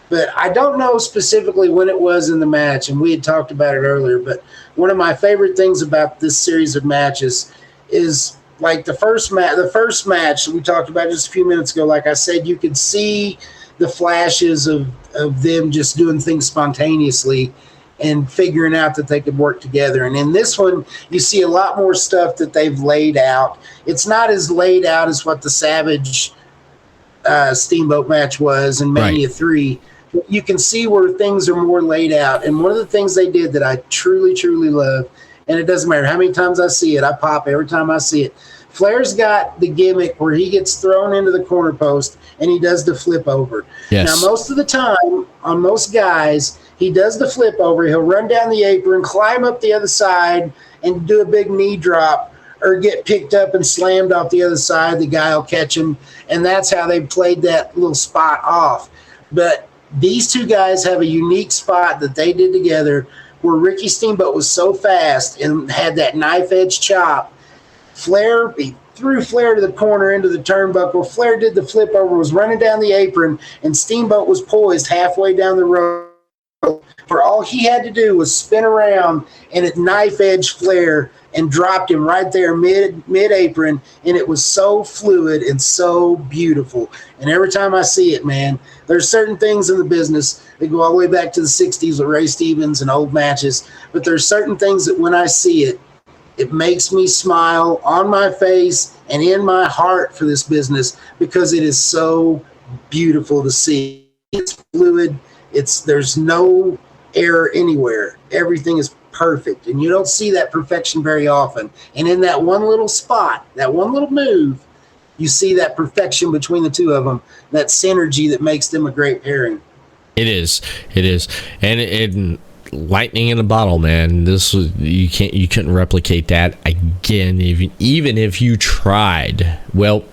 But I don't know specifically when it was in the match, and we had talked about it earlier. But one of my favorite things about this series of matches is like the first match that we talked about just a few minutes ago. Like I said, you could see the flashes of them just doing things spontaneously and figuring out that they could work together. And in this one, you see a lot more stuff that they've laid out. It's not as laid out as what the Savage Steamboat match was in Mania 3. You can see where things are more laid out. And one of the things they did that I truly, truly love, and it doesn't matter how many times I see it, I pop every time I see it. Flair's got the gimmick where he gets thrown into the corner post and he does the flip over. Yes. Now, most of the time, on most guys, he does the flip over. He'll run down the apron, climb up the other side, and do a big knee drop or get picked up and slammed off the other side. The guy will catch him, and that's how they played that little spot off. But these two guys have a unique spot that they did together where Ricky Steamboat was so fast and had that knife edge chop. He threw Flair to the corner into the turnbuckle. Flair did the flip over, was running down the apron, and Steamboat was poised halfway down the road. For all he had to do was spin around and it knife edge Flair and dropped him right there mid apron, and it was so fluid and so beautiful. And every time I see it, man, there's certain things in the business that go all the way back to the 60s with Ray Stevens and old matches, but there's certain things that when I see it, it makes me smile on my face and in my heart for this business because it is so beautiful to see. It's fluid. There's no error anywhere. Everything is perfect, and you don't see that perfection very often. And in that one little spot, that one little move, you see that perfection between the two of them, that synergy that makes them a great pairing. It is, and lightning in a bottle, man. You couldn't replicate that again, even if you tried. Well,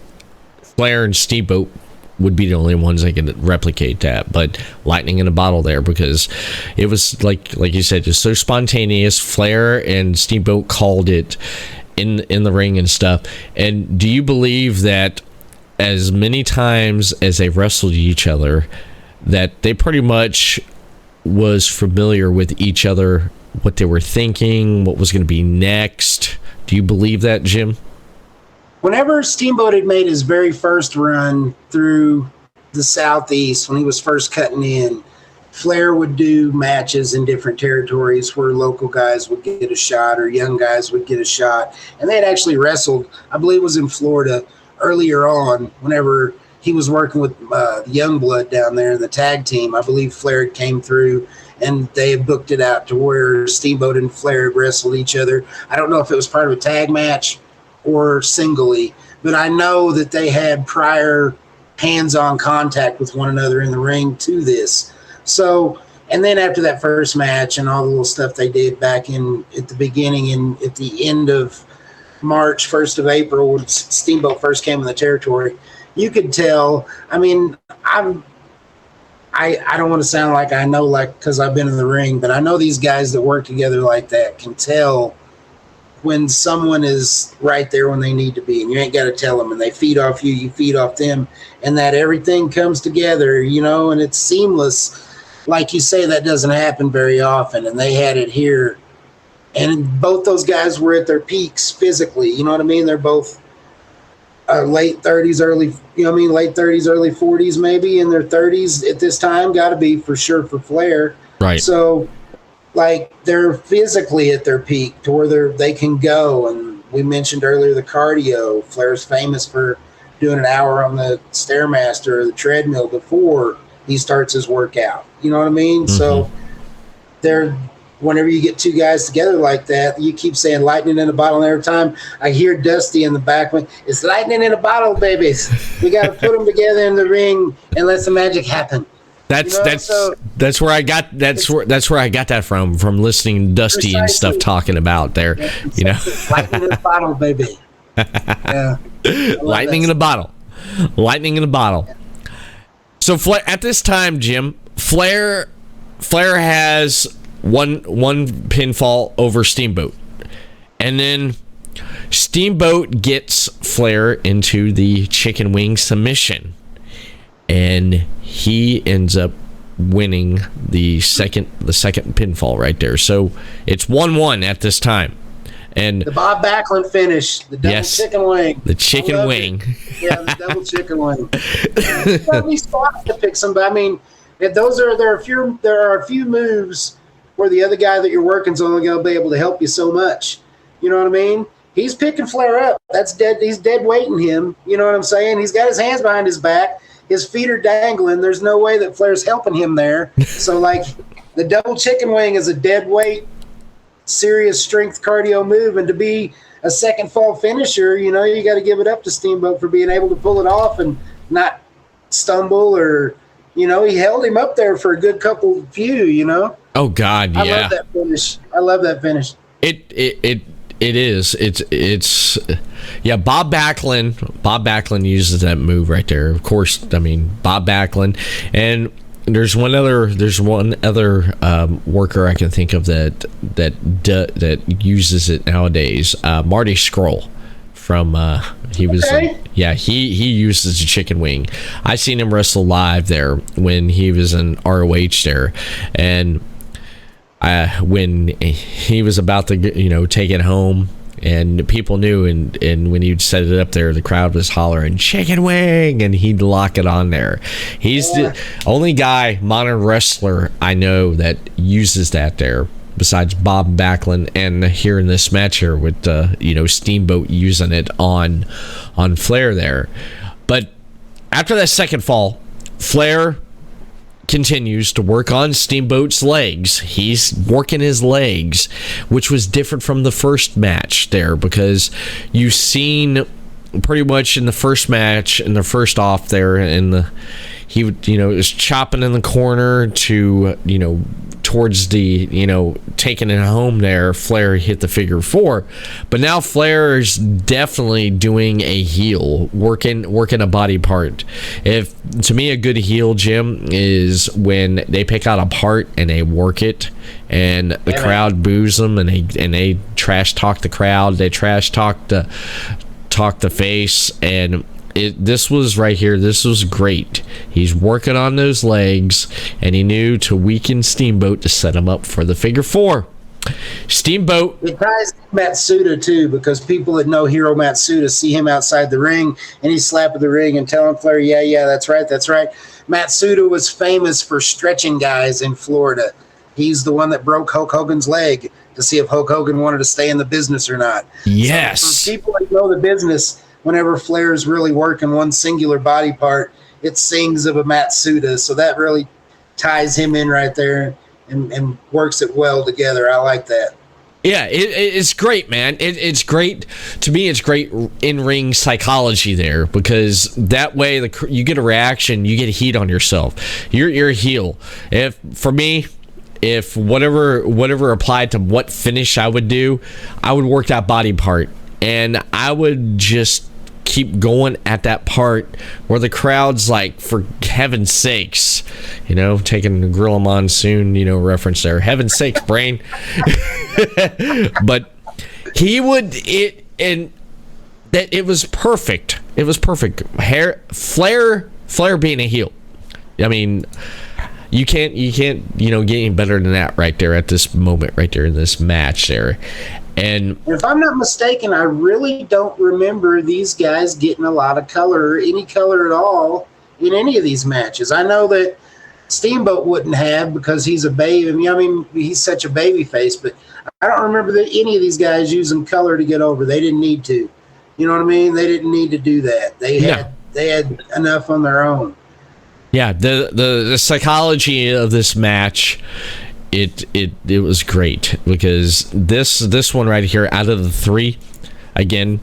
Flair and Steamboat would be the only ones that could replicate that, but lightning in a bottle there, because it was like you said, just so spontaneous. Flair and Steamboat called it in the ring and stuff. And do you believe that as many times as they wrestled each other, that they pretty much was familiar with each other, what they were thinking, what was going to be next? Do you believe that, Jim? Whenever Steamboat had made his very first run through the Southeast, when he was first cutting in, Flair would do matches in different territories where local guys would get a shot or young guys would get a shot. And they had actually wrestled, I believe it was in Florida earlier on, whenever he was working with Youngblood down there in the tag team. I believe Flair came through and they had booked it out to where Steamboat and Flair wrestled each other. I don't know if it was part of a tag match or singly, but I know that they had prior hands-on contact with one another in the ring to this. So, and then after that first match and all the little stuff they did back at the beginning and at the end of March, 1st of April, when Steamboat first came in the territory, you could tell. I mean, I don't want to sound like I know, like, because I've been in the ring, but I know these guys that work together like that can tell when someone is right there when they need to be, and you ain't got to tell them, and they feed off you, you feed off them, and that everything comes together, and it's seamless. Like you say, that doesn't happen very often, and they had it here. And both those guys were at their peaks physically, you know what I mean? They're both late 30s, early 40s maybe, in their 30s at this time, got to be for sure for Flair. Right. So, like, they're physically at their peak to where they can go. And we mentioned earlier the cardio. Flair's famous for doing an hour on the Stairmaster or the treadmill before he starts his workout. You know what I mean? Mm-hmm. So whenever you get two guys together like that, you keep saying lightning in a bottle. And every time I hear Dusty in the back, it's lightning in a bottle, babies. We got to put them together in the ring and let some magic happen. That's where I got where I got that from listening to Dusty and stuff talking about there. Lightning in a bottle, baby. Yeah. Lightning in a bottle. Lightning in a bottle. So at this time, Jim, Flair has one pinfall over Steamboat, and then Steamboat gets Flair into the chicken wing submission, and he ends up winning the second pinfall right there. So it's 1-1 at this time. And the Bob Backlund finish, the double chicken wing. The chicken wing. Yeah, the double chicken wing. At least to pick somebody. I mean, there are a few moves where the other guy that you're working is only going to be able to help you so much. You know what I mean? He's picking Flair up. That's dead. He's dead weighting him. You know what I'm saying? He's got his hands behind his back. His feet are dangling. There's no way that Flair's helping him there. So, like, the double chicken wing is a dead weight, serious strength cardio move. And to be a second fall finisher, you got to give it up to Steamboat for being able to pull it off and not stumble or, he held him up there for a good few. Oh God, yeah. I love that finish. It is. It's Bob Backlund uses that move right there. Of course, I mean Bob Backlund, and there's one other worker I can think of that uses it nowadays. Marty Scurll from he uses the chicken wing. I seen him wrestle live there when he was in ROH there, and when he was about to take it home, and people knew, and when he'd set it up there, the crowd was hollering chicken wing, and he'd lock it on there. He's the only guy, modern wrestler, I know that uses that there, besides Bob Backlund, and here in this match here with Steamboat using it on Flair there. But after that second fall, Flair continues to work on Steamboat's legs. He's working his legs, which was different from the first match there, because you've seen pretty much in the first match, in the first off there, he was chopping in the corner to towards the taking it home there. Flair hit the figure four, but now Flair is definitely doing a heel, working a body part. If to me a good heel, Jim, is when they pick out a part and they work it, and the crowd boos them, and they trash talk the crowd, they trash talk the face, and this was right here. This was great. He's working on those legs, and he knew to weaken Steamboat to set him up for the figure four. Steamboat. It ties Matsuda too, because people that know Hiro Matsuda see him outside the ring, and he's slapping the ring and telling Flair, yeah, that's right. Matsuda was famous for stretching guys in Florida. He's the one that broke Hulk Hogan's leg to see if Hulk Hogan wanted to stay in the business or not. Yes. So for people that know the business, whenever Flair's really working one singular body part, it sings of a Matsuda. So that really ties him in right there and works it well together. I like that. Yeah, it's great, man. It's great. To me, it's great in-ring psychology there, because that way you get a reaction, you get heat on yourself. You're a heel. For me, if whatever applied to what finish I would do, I would work that body part, and I would just keep going at that part where the crowd's like, for heaven's sakes, taking the Gorilla Monsoon, reference there. Heaven's sakes, brain. But he would it, and that it was perfect. It was perfect. Flair being a heel. I mean, you can't get any better than that right there at this moment, right there in this match there. And if I'm not mistaken, I really don't remember these guys getting a lot of color, any color at all, in any of these matches. I know that Steamboat wouldn't have, because he's a baby. I mean, he's such a baby face, but I don't remember that any of these guys using color to get over. They didn't need to. You know what I mean? They didn't need to do that. They had enough on their own. Yeah, the psychology of this match it was great, because this one right here, out of the three, again,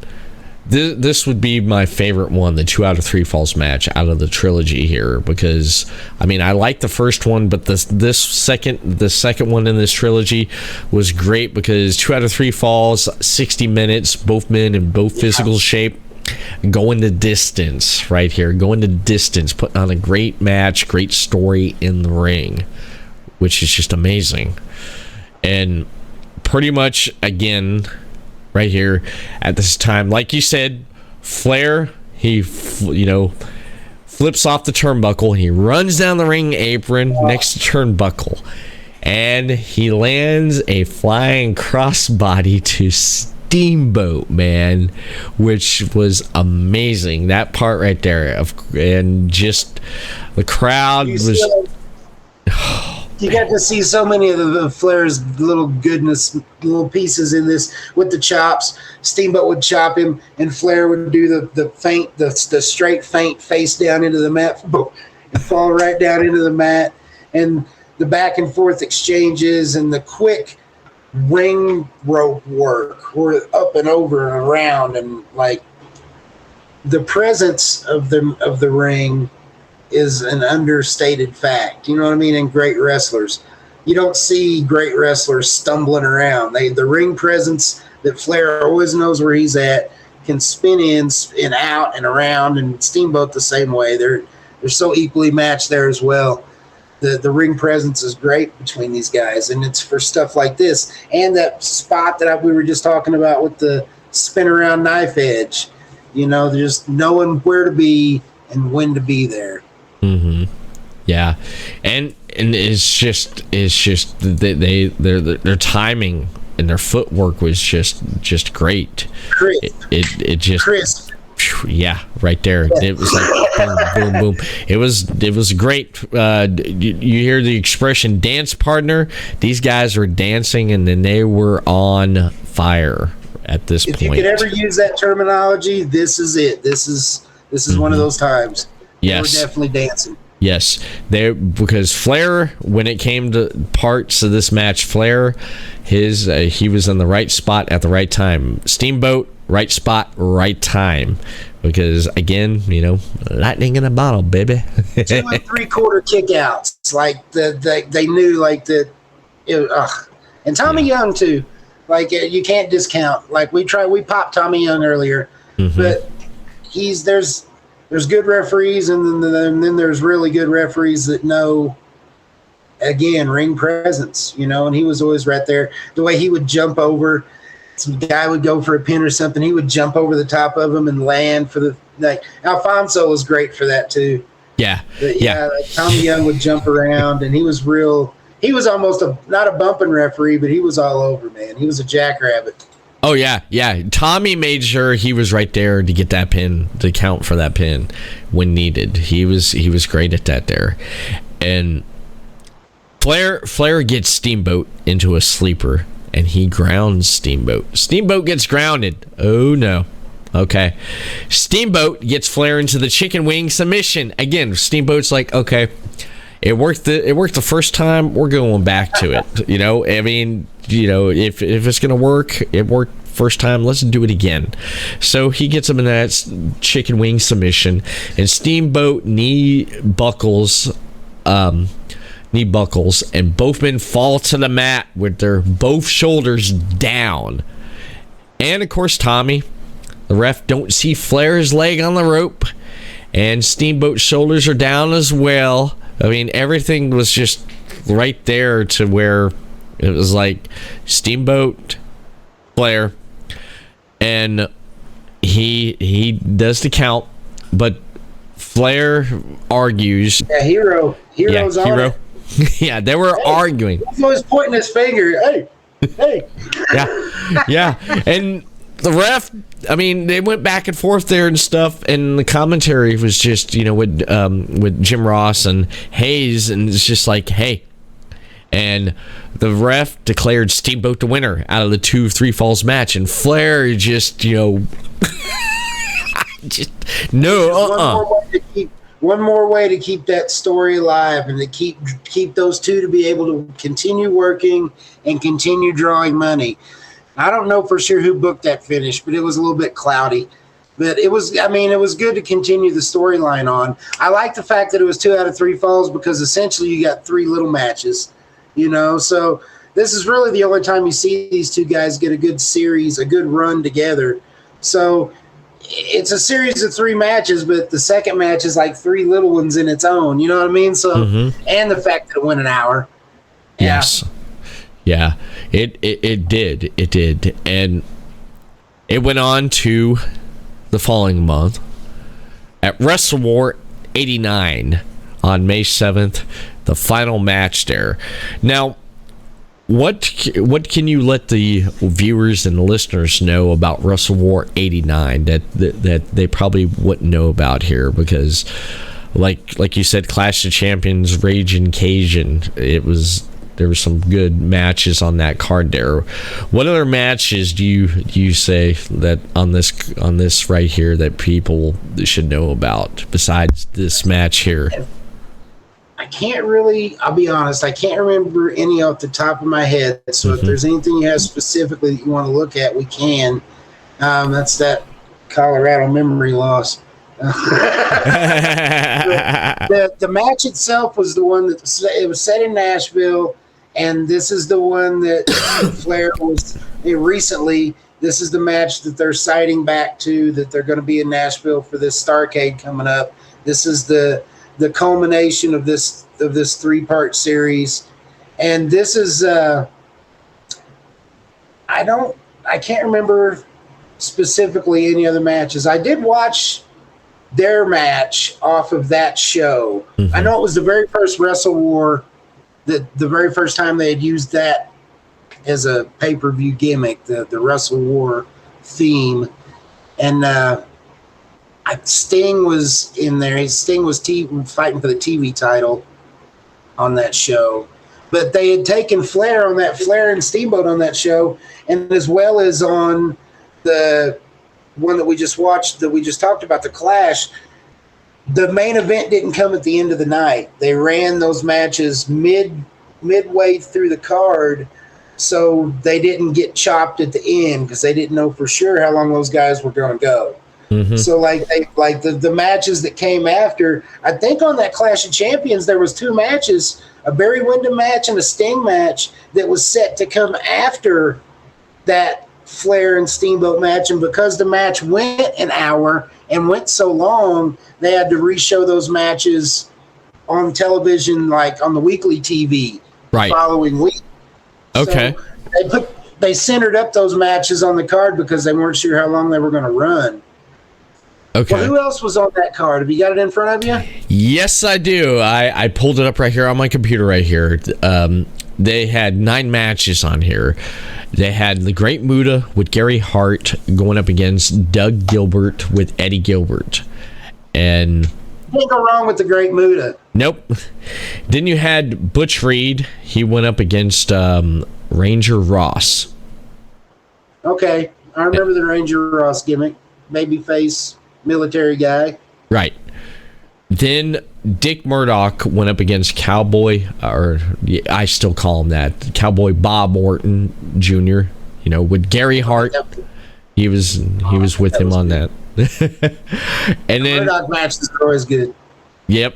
this would be my favorite one, the 2 out of 3 falls match out of the trilogy here, because I mean, I like the first one, but the second one in this trilogy was great, because 2 out of 3 falls, 60 minutes, both men in both physical shape, going the distance right here, putting on a great match, great story in the ring, which is just amazing. And pretty much, again, right here at this time, like you said, Flair, he flips off the turnbuckle, he runs down the ring apron next to turnbuckle, and he lands a flying crossbody to Steamboat, man, which was amazing. That part right there, and just the crowd was. You got to see so many of the Flair's little pieces in this with the chops. Steamboat would chop him, and Flair would do the feint, the straight feint face down into the mat, and fall right down into the mat, and the back and forth exchanges and the quick ring rope work, were up and over and around, and like the presence of the ring is an understated fact. You know what I mean? And great wrestlers, you don't see great wrestlers stumbling around. The ring presence that Flair always knows where he's at, can spin in and out and around, and Steamboat the same way. They're so equally matched there as well. The ring presence is great between these guys, and it's for stuff like this, and that spot that we were just talking about with the spin around knife edge. Just knowing where to be and when to be there. Mm-hmm. Yeah, and it's just their timing and their footwork was just great. Crisp. It just crisp. Yeah, right there. Yeah. It was like boom, boom, boom. It was great. You hear the expression "dance partner." These guys were dancing, and then they were on fire at this point. If you could ever use that terminology, this is it. This is one of those times. Yes, they were definitely dancing. Yes, because Flair, when it came to parts of this match, Flair, he was in the right spot at the right time. Steamboat, right spot, right time. Because again, lightning in a bottle, baby. 2 3/4 kickouts, like they knew, like that. And Tommy Young too. Like you can't discount. Like we popped Tommy Young earlier, but there's good referees, and then there's really good referees that know, again, ring presence, and he was always right there. The way he would jump over, some guy would go for a pin or something, he would jump over the top of him and land for Alfonso was great for that too. Yeah. Like Tommy Young would jump around, and he was almost not a bumping referee, but he was all over, man. He was a jackrabbit. Oh, yeah. Tommy made sure he was right there to get that pin, to count for that pin when needed. He was great at that there. And Flair gets Steamboat into a sleeper, and he grounds Steamboat. Steamboat gets grounded. Oh, no. Okay. Steamboat gets Flair into the chicken wing submission. Again, Steamboat's like, okay, it worked the first time, we're going back to it. I mean, if it's gonna work, it worked first time, let's do it again. So he gets him in that chicken wing submission, and Steamboat knee buckles, and both men fall to the mat with their both shoulders down. And of course, Tommy, the ref, don't see Flair's leg on the rope, and Steamboat's shoulders are down as well. I mean, everything was just right there to where it was like Steamboat, Flair, and he does the count, but Flair argues. Yeah, Hero's on Hero. it. Yeah, they were arguing. He was pointing his finger. Hey. Yeah, and the ref, I mean, they went back and forth there and stuff, and the commentary was just, with Jim Ross and Hayes, and it's just like, hey. And the ref declared Steamboat the winner out of the 2-3 falls match, and Flair just, one more way to keep that story alive and to keep those two to be able to continue working and continue drawing money. I don't know for sure who booked that finish, but it was a little bit cloudy. But it was good to continue the storyline on. I like the fact that it was 2 out of 3 falls because essentially you got 3 little matches, So this is really the only time you see these two guys get a good series, a good run together. So it's a series of 3 matches, but the second match is like 3 little ones in its own. You know what I memean? So, and the fact that it went an hour. Yes. Yeah, it did. And it went on to the following month at Wrestle War 89 on May 7th, the final match there. Now, what can you let the viewers and the listeners know about Wrestle War 89 that they probably wouldn't know about here? Because like you said, Clash of Champions, Raging Cajun, there were some good matches on that card there. What other matches do you say that on this right here that people should know about besides this match here? I'll be honest, I can't remember any off the top of my head. So if there's anything you have specifically that you want to look at, we can. That's that Colorado memory loss. The match itself was the one it was set in Nashville. And this is the one that Flair was recently. This is the match that they're citing back to, that they're going to be in Nashville for this Starrcade coming up. This is the culmination of this 3-part series, and this is I can't remember specifically any other matches. I did watch their match off of that show. I know it was the very first Wrestle War. The very first time they had used that as a pay-per-view gimmick, the Wrestle War theme. And Sting was in there. Sting was fighting for the TV title on that show. But they had taken Flair and Steamboat on that show, and as well as on the one that we just watched, that we just talked about, the Clash. The main event didn't come at the end of the night. They ran those matches midway through the card, so they didn't get chopped at the end because they didn't know for sure how long those guys were going to go. So the matches that came after, I think on that Clash of Champions there was 2 matches, a Barry Windham match and a Sting match that was set to come after that Flair and Steamboat match, and because the match went an hour and went so long, they had to re-show those matches on television, like on the weekly TV the following week. Okay. So they centered up those matches on the card because they weren't sure how long they were going to run. Okay. Well, who else was on that card? Have you got it in front of you? Yes, I do. I pulled it up right here on my computer right here. They had 9 matches on here. They had the Great Muta with Gary Hart going up against Doug Gilbert with Eddie Gilbert. And can't go wrong with the Great Muta. Nope. Then you had Butch Reed. He went up against Ranger Ross. Okay. I remember the Ranger Ross gimmick. Babyface, military guy. Right. Then Dick Murdoch went up against Cowboy, or I still call him that, Cowboy Bob Orton Jr., with Gary Hart. He was with him on that. And then Murdoch match is always good. Yep.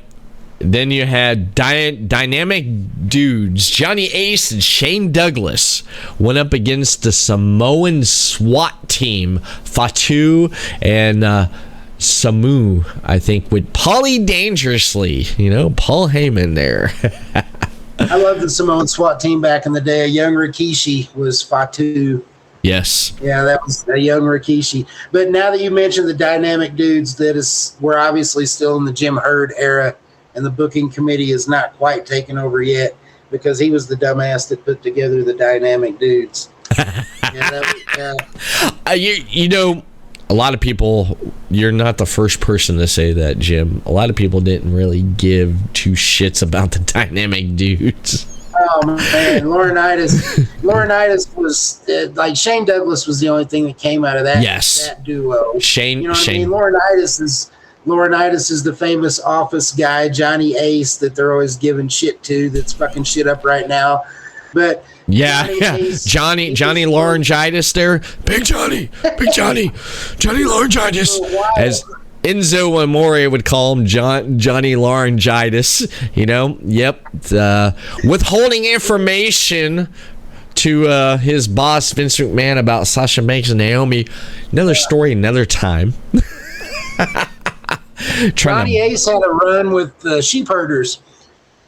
Then you had Dynamic Dudes. Johnny Ace and Shane Douglas went up against the Samoan SWAT team, Fatu and Samu, I think, with Paulie Dangerously. Paul Heyman there. I love the Samoan SWAT team back in the day. A young Rikishi was Fatu. Yes. Yeah, that was a young Rikishi. But now that you mentioned the Dynamic Dudes, we're obviously still in the Jim Herd era, and the booking committee is not quite taken over yet because he was the dumbass that put together the Dynamic Dudes. A lot of people, you're not the first person to say that, Jim. A lot of people didn't really give 2 shits about the Dynamic Dudes. Oh man, Laurinaitis was like Shane Douglas was the only thing that came out of that. Yes. That duo. Shane. I mean? Laurinaitis Laurinaitis is the famous office guy, Johnny Ace, that they're always giving shit to, that's fucking shit up right now. But Johnny Laryngitis there. Big Johnny Laryngitis. As Enzo Amore would call him, Johnny Laryngitis. Withholding information to his boss, Vince McMahon, about Sasha Banks and Naomi. Another story, another time. Johnny Ace had a run with the sheep herders.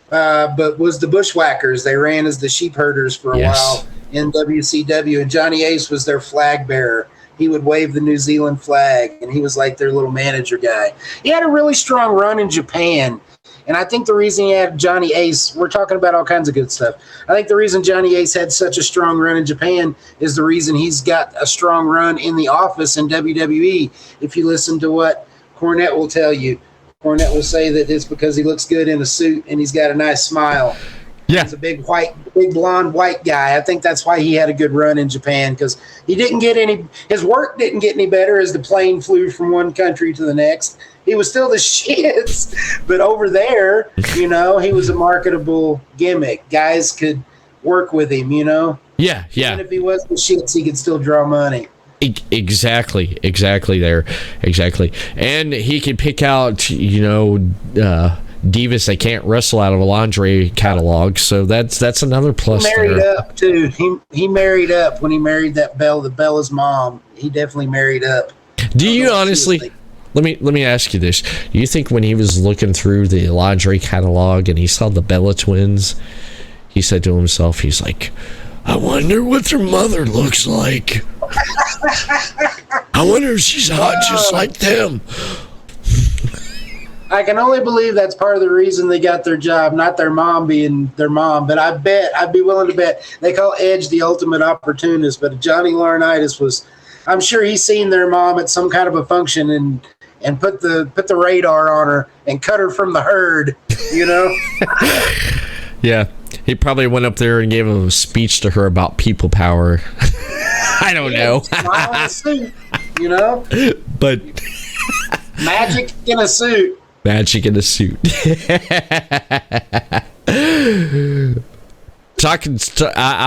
But was the Bushwhackers. They ran as the sheep herders for a while in WCW, and Johnny Ace was their flag bearer. He would wave the New Zealand flag, and he was like their little manager guy. He had a really strong run in Japan, and I think the reason he had Johnny Ace, we're talking about all kinds of good stuff. I think the reason Johnny Ace had such a strong run in Japan is the reason he's got a strong run in the office in WWE. If you listen to what Cornette will tell you, Cornette will say that it's because he looks good in a suit and he's got a nice smile. Yeah. He's a big blonde white guy. I think that's why he had a good run in Japan, because his work didn't get any better as the plane flew from one country to the next. He was still the shits, but over there, he was a marketable gimmick. Guys could work with him, Yeah. Even if he was the shits, he could still draw money. Exactly there. And he can pick out, divas that can't wrestle out of a lingerie catalog. So that's another plus. He married up too. He married up when he married that Bella's mom. He definitely married up. Do you honestly? Let me ask you this. Do you think when he was looking through the lingerie catalog and he saw the Bella twins, he said to himself, he's like, I wonder what their mother looks like. I wonder if she's hot just like them. I can only believe that's part of the reason they got their job, not their mom being their mom. But I'd be willing to bet, they call Edge the ultimate opportunist, but Johnny Laurinaitis I'm sure he's seen their mom at some kind of a function and put the radar on her and cut her from the herd, Yeah. He probably went up there and gave a speech to her about people power. I don't know. Smile in a suit, But magic in a suit. I'll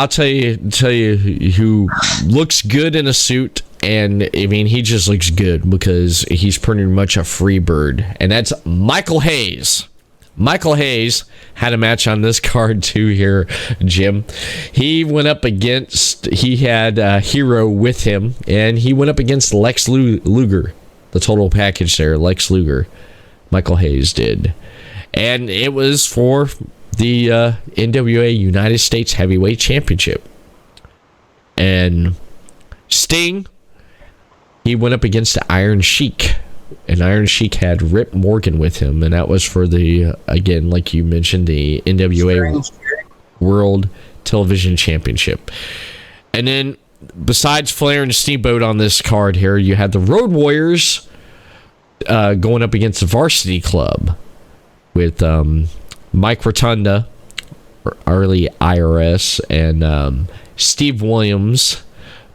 tell you who looks good in a suit, and I mean he just looks good because he's pretty much a free bird, and that's Michael Hayes. Michael Hayes had a match on this card too here, Jim. He had Hero with him, and he went up against Lex Luger, the total package there, Lex Luger. Michael Hayes did. And it was for the NWA United States Heavyweight Championship. And Sting, he went up against the Iron Sheik. And Iron Sheik had Rip Morgan with him, and that was for the, again, like you mentioned, the NWA World Television Championship. And then, besides Flair and Steamboat on this card here, you had the Road Warriors going up against the Varsity Club with Mike Rotunda, early IRS, and Steve Williams,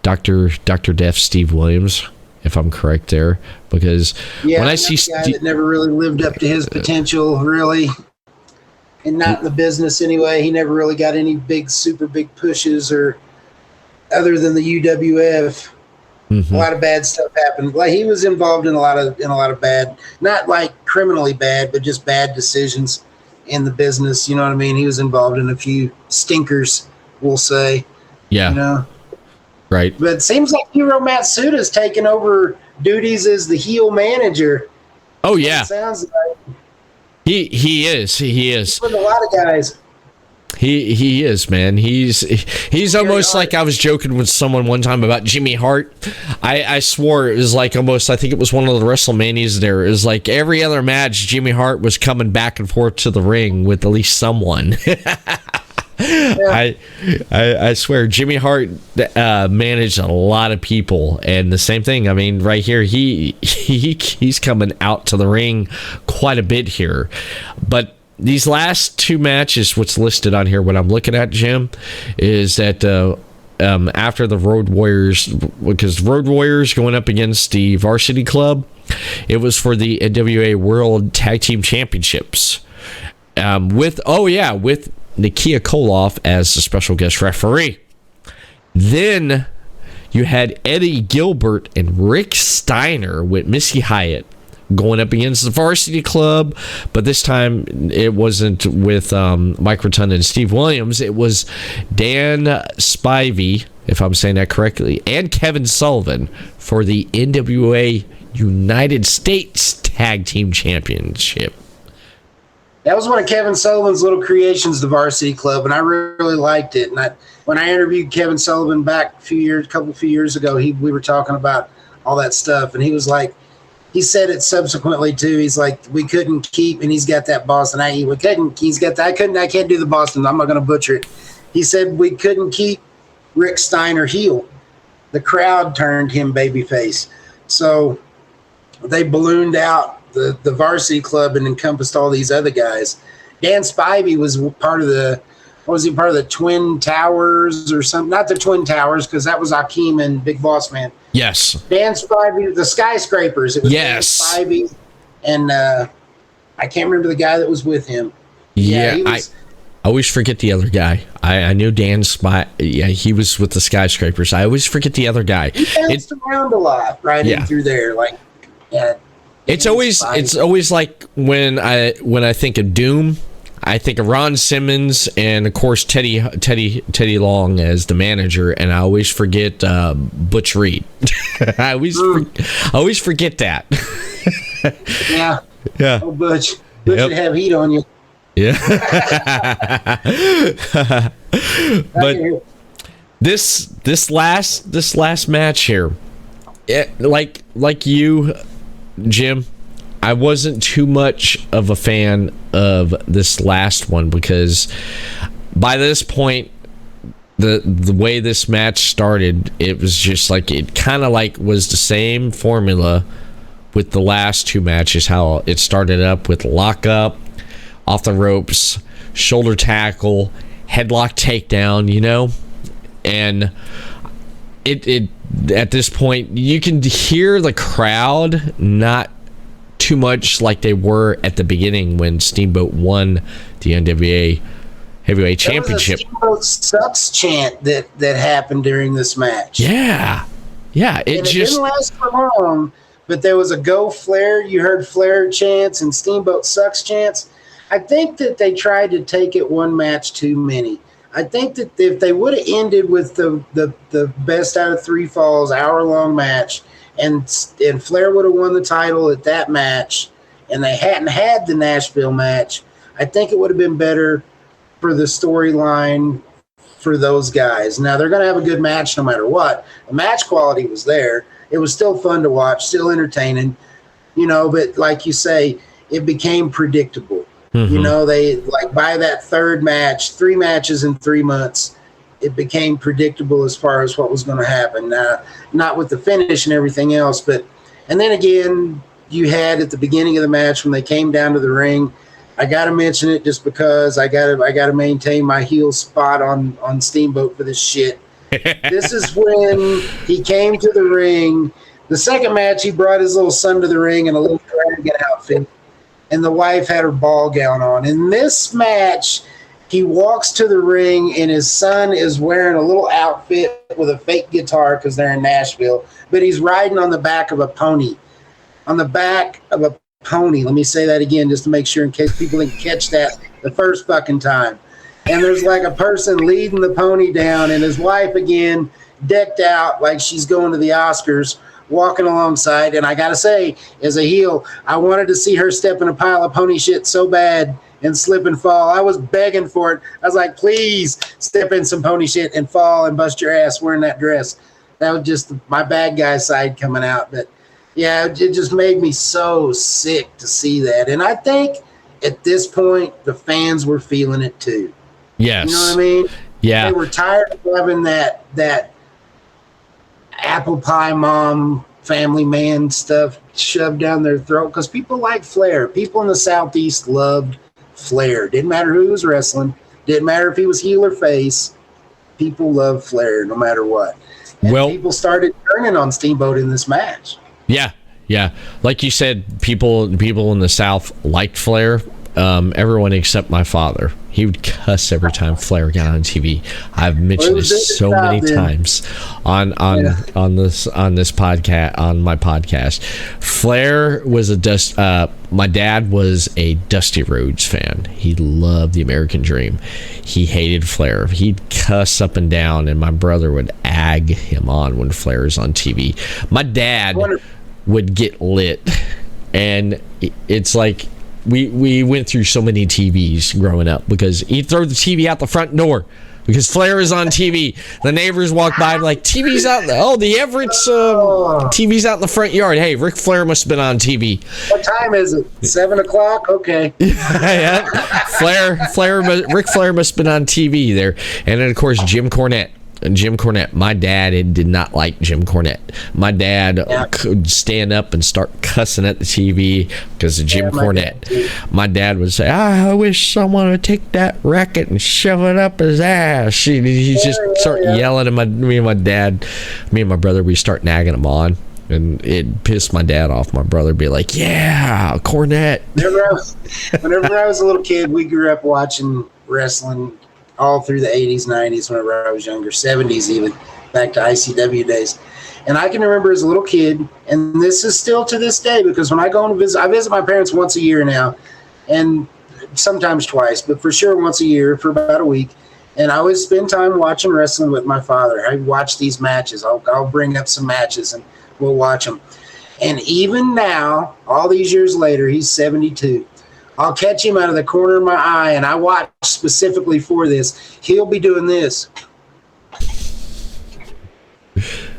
Dr. Death Steve Williams, if I'm correct there, because when I see guy that never really lived up to his potential, really, and not in the business anyway. He never really got any super big pushes, or other than the UWF. Mm-hmm. A lot of bad stuff happened. Like, he was involved in a lot of bad, not like criminally bad, but just bad decisions in the business. You know what I mean? He was involved in a few stinkers, we'll say. Yeah. Right. But it seems like Hiro Matsuda's taken over duties as the heel manager. Oh, yeah. It sounds like. He is. With a lot of guys. He is, man. He's almost like, I was joking with someone one time about Jimmy Hart. I swore it was like almost, I think it was one of the WrestleManias there. It was like every other match, Jimmy Hart was coming back and forth to the ring with at least someone. Yeah. I swear, Jimmy Hart managed a lot of people, and the same thing. I mean, right here, he's coming out to the ring quite a bit here. But these last two matches, what's listed on here, what I'm looking at, Jim, is that after the Road Warriors, because Road Warriors going up against the Varsity Club, It was for the NWA World Tag Team Championships. With Nikia Koloff as the special guest referee. Then you had Eddie Gilbert and Rick Steiner with Missy Hyatt going up against the Varsity Club, but this time it wasn't with Mike Rotunda and Steve Williams. It was Dan Spivey, if I'm saying that correctly, and Kevin Sullivan for the NWA United States Tag Team Championship. That was one of Kevin Sullivan's little creations, the Varsity Club, and I really liked it. And when I interviewed Kevin Sullivan back a few years ago, we were talking about all that stuff, and he was like, he said it subsequently too. He's like, we couldn't keep, and he's got that Boston. I can't do the Boston. I'm not going to butcher it. He said we couldn't keep Rick Steiner heel. The crowd turned him babyface, so they ballooned out the Varsity Club and encompassed all these other guys. Dan Spivey was part of the Twin Towers or something? Not the Twin Towers, because that was Akeem and Big Boss Man. Yes. Dan Spivey, the Skyscrapers. It was yes. Dan Spivey, and I can't remember the guy that was with him. Yeah, I always forget the other guy. I knew Dan Spivey. Yeah, he was with the Skyscrapers. I always forget the other guy. He bounced around a lot, right in through there, like yeah. It's always like when I think of Doom, I think of Ron Simmons and of course Teddy Long as the manager, and I always forget Butch Reed. I always forget that. Yeah. Yeah. Oh, Butch would have heat on you. Yeah. But this last match here, like you, Jim, I wasn't too much of a fan of this last one because by this point, the way this match started, it was just like it kind of like was the same formula with the last two matches. How it started up with lockup, off the ropes, shoulder tackle, headlock takedown, and it at this point you can hear the crowd not too much like they were at the beginning when Steamboat won the NWA Heavyweight Championship. There was a Steamboat sucks chant that happened during this match. Yeah. It didn't last for long, but there was a Go Flair. You heard Flair chants and Steamboat sucks chants. I think that they tried to take it one match too many. I think that if they would have ended with the best out of three falls hour-long match, and Flair would have won the title at that match, and they hadn't had the Nashville match, I think it would have been better for the storyline for those guys. Now, they're going to have a good match no matter what. The match quality was there. It was still fun to watch, still entertaining, but like you say, it became predictable. Mm-hmm. They by that third match, 3 matches in 3 months, it became predictable as far as what was going to happen. Not with the finish and everything else, and then again, you had at the beginning of the match when they came down to the ring. I got to mention it just because I got to maintain my heel spot on Steamboat for this shit. This is when he came to the ring. The second match, he brought his little son to the ring in a little dragon outfit, and the wife had her ball gown on. In this match, he walks to the ring, and his son is wearing a little outfit with a fake guitar because they're in Nashville, but he's riding on the back of a pony. On the back of a pony. Let me say that again just to make sure in case people didn't catch that the first fucking time. And there's like a person leading the pony down, and his wife, again, decked out like she's going to the Oscars, walking alongside. And I got to say, as a heel, I wanted to see her step in a pile of pony shit so bad and slip and fall. I was begging for it. I was like, please step in some pony shit and fall and bust your ass wearing that dress. That was just my bad guy side coming out. But yeah, it just made me so sick to see that. And I think at this point, the fans were feeling it too. Yes. You know what I mean? Yeah. They were tired of having that apple pie mom, family man stuff shoved down their throat, because people like Flair. People in the Southeast loved Flair. Didn't matter who was wrestling. Didn't matter if he was heel or face. People loved Flair no matter what. And people started turning on Steamboat in this match. Yeah. Yeah, like you said, people in the South liked Flair. Everyone except my father. He would cuss every time Flair got on TV. I've mentioned this so many times on this podcast, on my podcast. Flair was my dad was a Dusty Rhodes fan. He loved the American Dream. He hated Flair. He'd cuss up and down, and my brother would ag him on when Flair was on TV. My dad would get lit, and it's like we went through so many TVs growing up, because he'd throw the TV out the front door because Flair is on TV. The neighbors walk by and like, TV's out. The Everett's TV's out in the front yard. Hey, Ric Flair must have been on TV. What time is it? 7:00? Okay. Yeah. Ric Flair must have been on TV there. And then of course Jim Cornette. My dad did not like Jim Cornette. My dad could stand up and start cussing at the TV because of Jim Cornette. My dad would say, I wish someone would take that racket and shove it up his ass. He just start yelling at me and my brother, we start nagging him on. And it pissed my dad off. My brother would be like, yeah, Cornette. Whenever I was a little kid, we grew up watching wrestling all through the 80s, 90s, whenever I was younger, 70s even, back to ICW days. And I can remember as a little kid, and this is still to this day, because when I go and visit, I visit my parents once a year now, and sometimes twice, but for sure once a year for about a week. And I always spend time watching wrestling with my father. I watch these matches. I'll bring up some matches, and we'll watch them. And even now, all these years later, he's 72. I'll catch him out of the corner of my eye, and I watch specifically for this. He'll be doing this.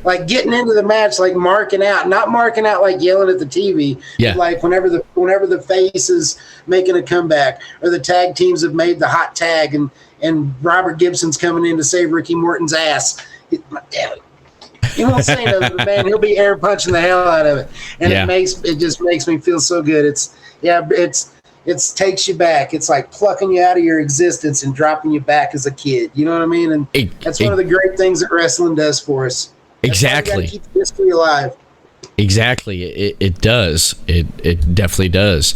Like getting into the match, like marking out. Not marking out like yelling at the TV. Yeah. But like whenever the face is making a comeback, or the tag teams have made the hot tag, and Robert Gibson's coming in to save Ricky Morton's ass. Damn it. He won't say nothing, but man, he'll be air punching the hell out of it. And it just makes me feel so good. It takes you back. It's like plucking you out of your existence and dropping you back as a kid. You know what I mean? And that's one of the great things that wrestling does for us. Exactly. Keep history alive. Exactly. It does. It definitely does.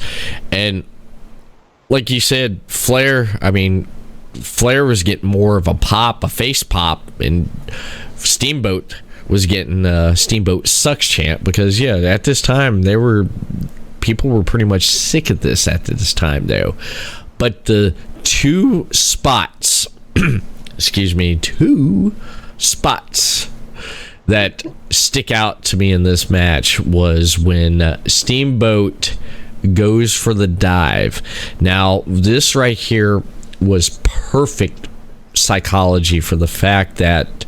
And like you said, Flair was getting more of a face pop, and Steamboat was getting Steamboat sucks chant, because at this time people were pretty much sick of this at this time, though. But the two spots that stick out to me in this match was when Steamboat goes for the dive. Now, this right here was perfect psychology for the fact that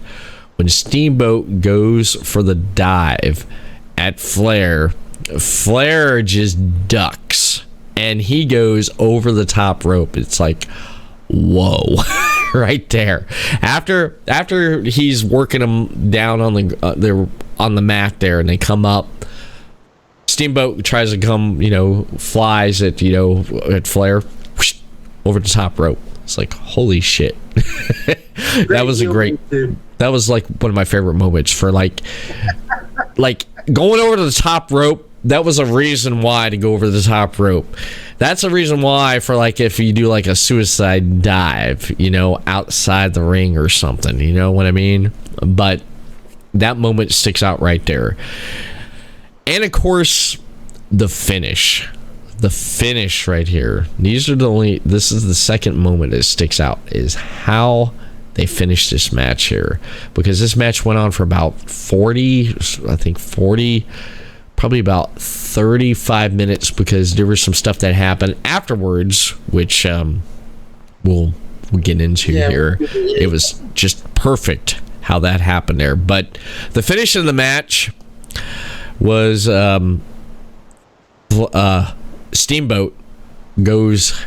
when Steamboat goes for the dive at Flair just ducks, and he goes over the top rope. It's like, whoa. Right there. After he's working them down on the mat there, and they come up, Steamboat tries to come, flies at Flair, whoosh, over the top rope. It's like, holy shit. That was like one of my favorite moments for like going over to the top rope. That was a reason why to go over the top rope. That's a reason why for like if you do like a suicide dive, outside the ring or something, you know what I mean? But that moment sticks out right there. And of course, the finish right here. This is the second moment that sticks out, is how they finished this match here, because this match went on for about 40, probably about 35 minutes, because there was some stuff that happened afterwards, which we'll get into here. It was just perfect how that happened there. But the finish of the match was Steamboat goes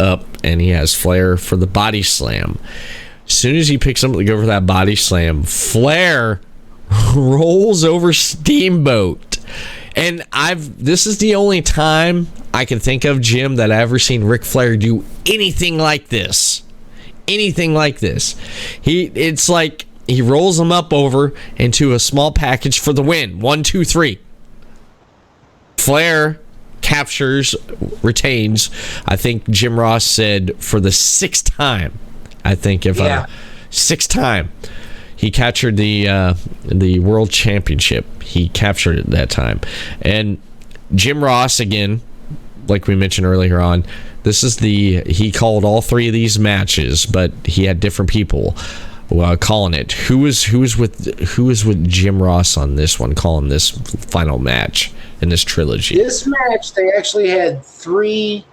up, and he has Flair for the body slam. As soon as he picks him to go for that body slam, Flair rolls over Steamboat. And this is the only time I can think of, Jim, that I've ever seen Ric Flair do anything like this. It's like he rolls him up over into a small package for the win. 1, 2, 3. Flair retains. I think Jim Ross said for the sixth time. I think sixth time he captured the world championship. He captured it that time. And Jim Ross, again, like we mentioned earlier on, he called all three of these matches, but he had different people calling it. Who was with Jim Ross on this one, calling this final match in this trilogy? This match, they actually had 3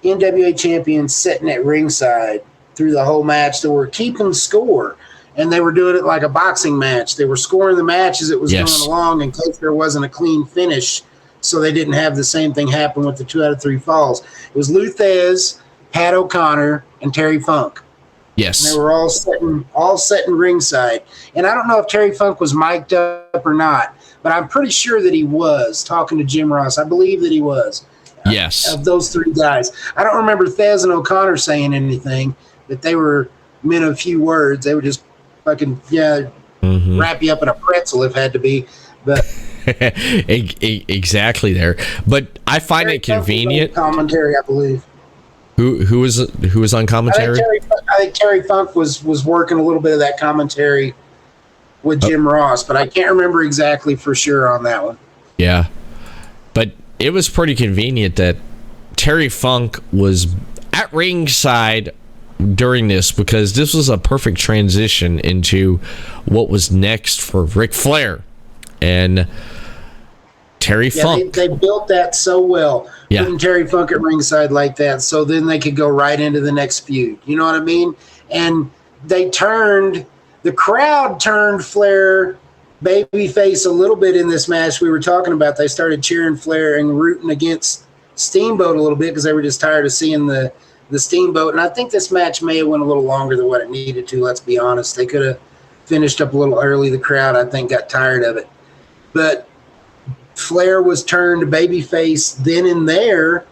NWA champions sitting at ringside through the whole match that were keeping score, and they were doing it like a boxing match. They were scoring the match as it was going along in case there wasn't a clean finish, so they didn't have the same thing happen with the 2 out of 3 falls. It was Lou Thez, Pat O'Connor, and Terry Funk. Yes. And they were all sitting ringside. And I don't know if Terry Funk was mic'd up or not, but I'm pretty sure that he was talking to Jim Ross. I believe that he was. Yes. Of those 3 guys. I don't remember Thez and O'Connor saying anything, but they were men of few words. They were just fucking, wrap you up in a pretzel if it had to be. But exactly there. But I find it convenient. Commentary, I believe. Who was on commentary? I think Terry Funk was working a little bit of that commentary with Jim Ross, but I can't remember exactly for sure on that one. Yeah, but it was pretty convenient that Terry Funk was at ringside during this, because this was a perfect transition into what was next for Ric Flair and Terry Funk. They built that so well. Yeah. Putting Terry Funk at ringside like that, so then they could go right into the next feud. You know what I mean? And the crowd turned Flair babyface a little bit in this match we were talking about. They started cheering Flair and rooting against Steamboat a little bit because they were just tired of seeing the Steamboat. And I think this match may have went a little longer than what it needed to, let's be honest. They could have finished up a little early. The crowd, I think, got tired of it. But Flair was turned babyface then and there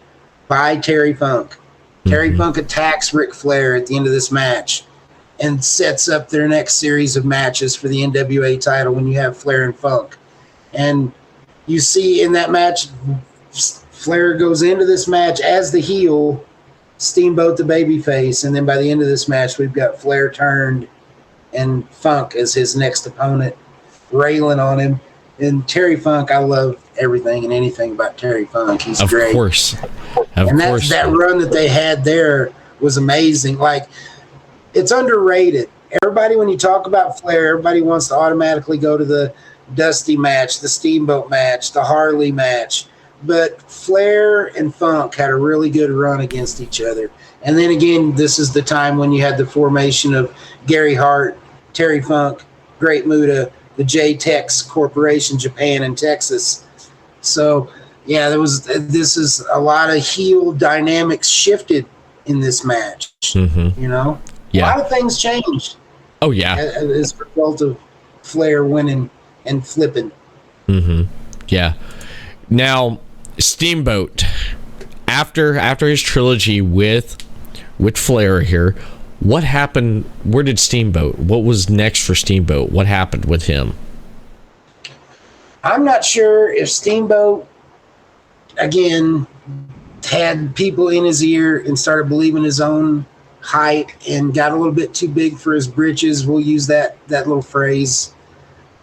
by Terry Funk. Mm-hmm. Terry Funk attacks Ric Flair at the end of this match and sets up their next series of matches for the NWA title when you have Flair and Funk. And you see in that match, Flair goes into this match as the heel, Steamboat the babyface, and then by the end of this match, we've got Flair turned and Funk as his next opponent, railing on him. And Terry Funk, I love everyththing and anything about Terry Funk. He's great. Of course. That run that they had there was amazing. Like, it's underrated. Everybody, when you talk about Flair, everybody wants to automatically go to the Dusty match, the Steamboat match, the Harley match. But Flair and Funk had a really good run against each other. And then again, this is the time when you had the formation of Gary Hart, Terry Funk, Great Muta, the J-Tex Corporation, Japan and Texas. So, yeah, this is a lot of heel dynamics shifted in this match. Mm-hmm. You know? Yeah. A lot of things changed. Oh, yeah. As a result of Flair winning and flipping. Mm-hmm. Yeah. Now, Steamboat, after his trilogy with Flair here, what happened? Where did Steamboat? What was next for Steamboat? What happened with him? I'm not sure if Steamboat, again, had people in his ear and started believing his own hype and got a little bit too big for his britches. We'll use that little phrase.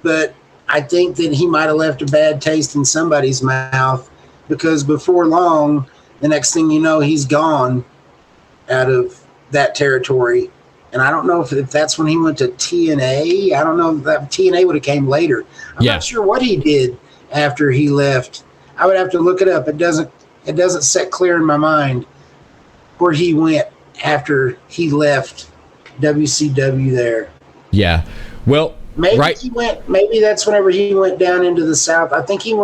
But I think that he might have left a bad taste in somebody's mouth, because before long, the next thing you know, he's gone out of that territory. And I don't know if that's when he went to TNA. I don't know if that TNA would have came later. I'm not sure what he did after he left. I would have to look it up. It doesn't set clear in my mind where he went after he left WCW there. Yeah. Well, maybe that's whenever he went down into the South. I think he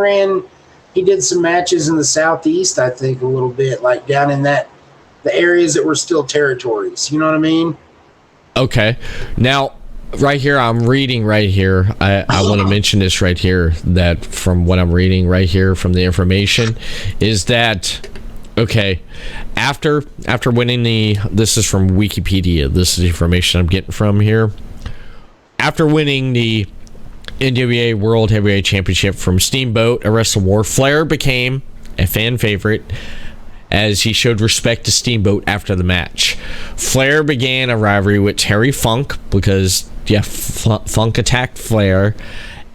did some matches in the Southeast, I think, a little bit, like down in the areas that were still territories. You know what I mean? Okay. Now, right here, I'm reading right here. I want to mention this right here, that from what I'm reading right here from the information is that, okay, after winning this is from Wikipedia. This is the information I'm getting from here. After winning the NWA World Heavyweight Championship from Steamboat at Wrestle War, Flair became a fan favorite as he showed respect to Steamboat after the match. Flair began a rivalry with Terry Funk because, Funk attacked Flair,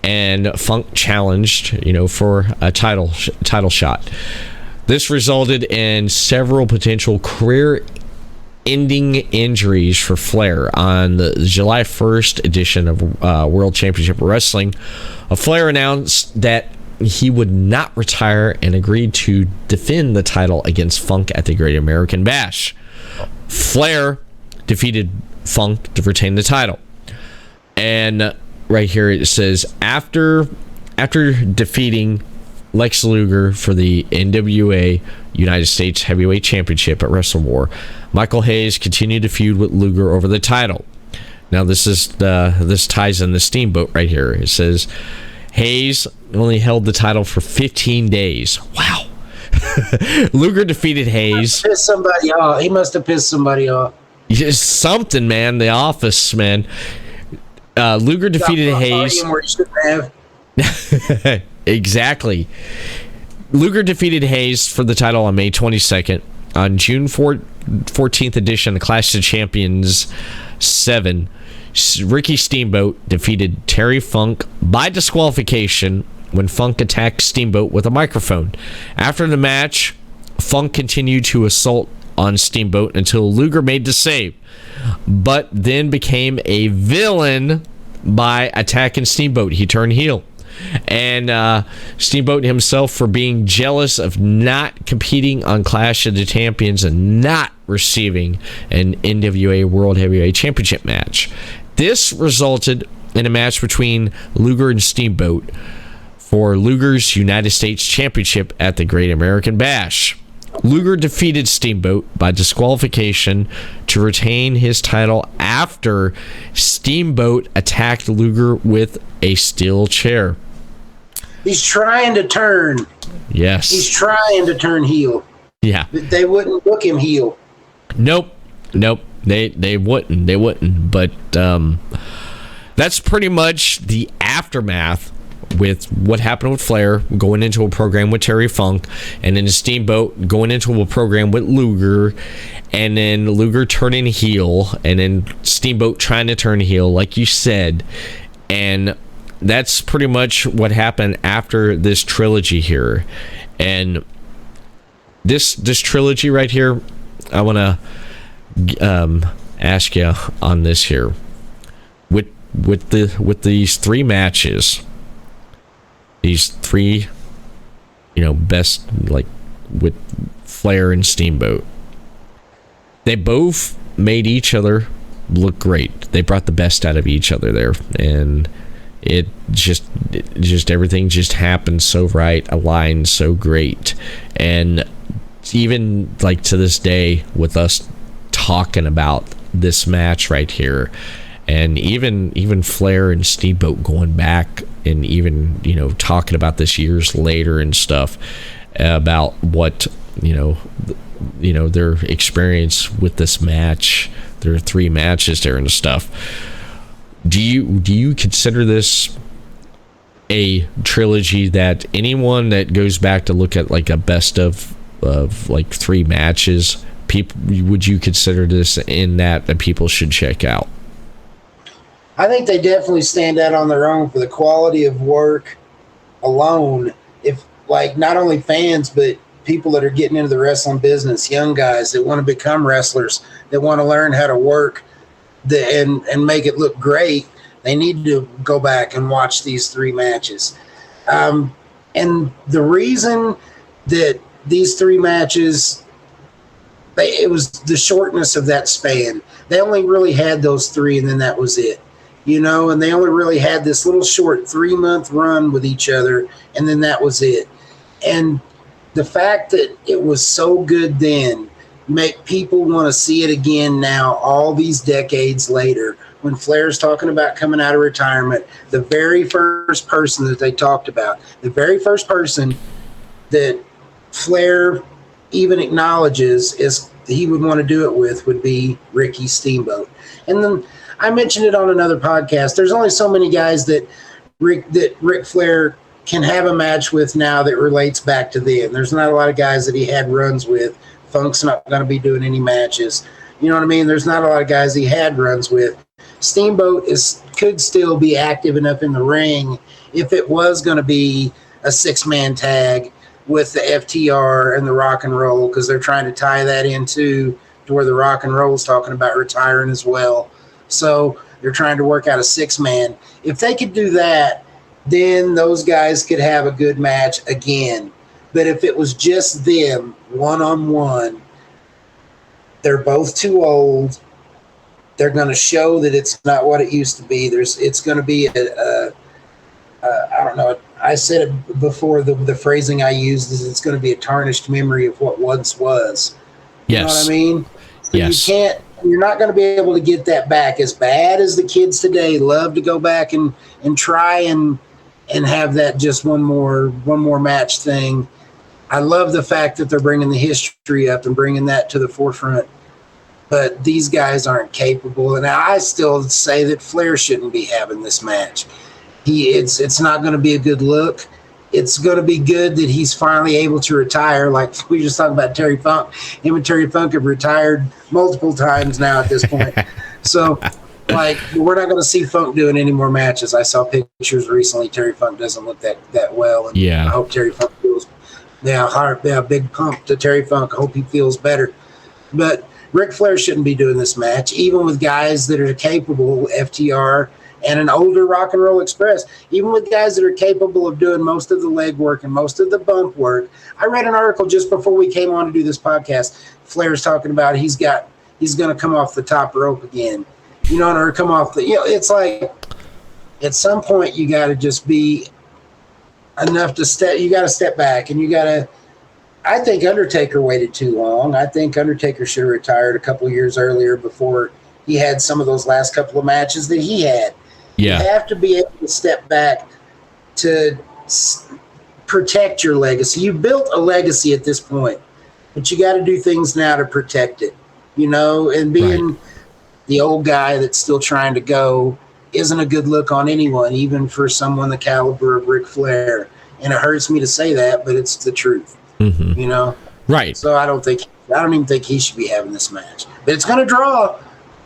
and Funk challenged, for a title shot. This resulted in several potential career-ending injuries for Flair. On the July 1st edition of World Championship Wrestling, Flair announced that he would not retire and agreed to defend the title against Funk at the Great American Bash. Flair defeated Funk to retain the title. And right here it says, after defeating Lex Luger for the NWA United States Heavyweight Championship at Wrestle War, Michael Hayes continued to feud with Luger over the title. Now this ties in the Steamboat right here. It says Hayes only held the title for 15 days. Wow. Luger defeated Hayes. He must have pissed somebody off. Just something, man. The Office, man. Luger defeated Hayes. Where he shouldn't have. Exactly. Luger defeated Hayes for the title on May 22nd. On June 14th edition of Clash of Champions 7, Ricky Steamboat defeated Terry Funk by disqualification when Funk attacked Steamboat with a microphone. After the match, Funk continued to assault on Steamboat until Luger made the save, but then became a villain by attacking Steamboat. He turned heel. And Steamboat himself, for being jealous of not competing on Clash of the Champions and not receiving an NWA World Heavyweight Championship match. This resulted in a match between Luger and Steamboat for Luger's United States Championship at the Great American Bash. Luger defeated Steamboat by disqualification to retain his title after Steamboat attacked Luger with a steel chair. He's trying to turn. Yes. He's trying to turn heel. Yeah. They wouldn't book him heel. Nope. They wouldn't. But that's pretty much the aftermath with what happened with Flair going into a program with Terry Funk, and then Steamboat going into a program with Luger, and then Luger turning heel, and then Steamboat trying to turn heel, like you said. And that's pretty much what happened after this trilogy here. And this trilogy right here, I want to ask you on this here. With these three matches, these three, best, like with Flair and Steamboat, they both made each other look great. They brought the best out of each other there, and it just everything just happened so right, aligned so great. And even like to this day, with us talking about this match right here, and even Flair and Steamboat going back and even talking about this years later and stuff about what their experience with this match, their three matches there and stuff. Do you consider this a trilogy that anyone that goes back to look at like a best of like three matches, would you consider this in that people should check out? I think they definitely stand out on their own for the quality of work alone. If like not only fans, but people that are getting into the wrestling business, young guys that want to become wrestlers, that want to learn how to work and make it look great, they need to go back and watch these three matches. And the reason that these three matches, it was the shortness of that span. They only really had those three, and then that was it. And they only really had this little short 3-month run with each other, and then that was it. And the fact that it was so good then make people want to see it again now, all these decades later, when Flair's talking about coming out of retirement. The very first person that they talked about, the very first person that Flair even acknowledges is he would want to do it with would be Ricky Steamboat. And then I mentioned it on another podcast. There's only so many guys that Ric Flair can have a match with now that relates back to then. There's not a lot of guys that he had runs with. Funk's not going to be doing any matches. You know what I mean? There's not a lot of guys he had runs with. Steamboat could still be active enough in the ring if it was going to be a 6-man tag with the FTR and the Rock and Roll, because they're trying to tie that into to where the Rock and Roll is talking about retiring as well. So they're trying to work out a 6-man. If they could do that, then those guys could have a good match again. But if it was just them one-on-one, they're both too old. They're going to show that it's not what it used to be. It's going to be I don't know. I said it before. The phrasing I used is it's going to be a tarnished memory of what once was. You know what I mean? So yes. You're not going to be able to get that back. As bad as the kids today love to go back and try and have that just one more match thing. I love the fact that they're bringing the history up and bringing that to the forefront. But these guys aren't capable. And I still say that Flair shouldn't be having this match. It's not going to be a good look. It's going to be good that he's finally able to retire. Like we were just talking about Terry Funk. Him and Terry Funk have retired multiple times now at this point. So, like, we're not going to see Funk doing any more matches. I saw pictures recently. Terry Funk doesn't look that well. And I hope Terry Funk feels big pump to Terry Funk. I hope he feels better. But Ric Flair shouldn't be doing this match, even with guys that are capable, FTR, and an older Rock and Roll Express, even with guys that are capable of doing most of the leg work and most of the bump work. I read an article just before we came on to do this podcast. Flair's talking about he's going to come off the top rope again, or come off it's like at some point you got to just be enough to step. You got to step back and you got to. I think Undertaker waited too long. I think Undertaker should have retired a couple of years earlier before he had some of those last couple of matches that he had. Yeah. You have to be able to step back to protect your legacy. You built a legacy at this point, but you got to do things now to protect it, and being the old guy that's still trying to go isn't a good look on anyone, even for someone the caliber of Ric Flair. And it hurts me to say that, but it's the truth, Right. So I don't even think he should be having this match, but it's going to draw.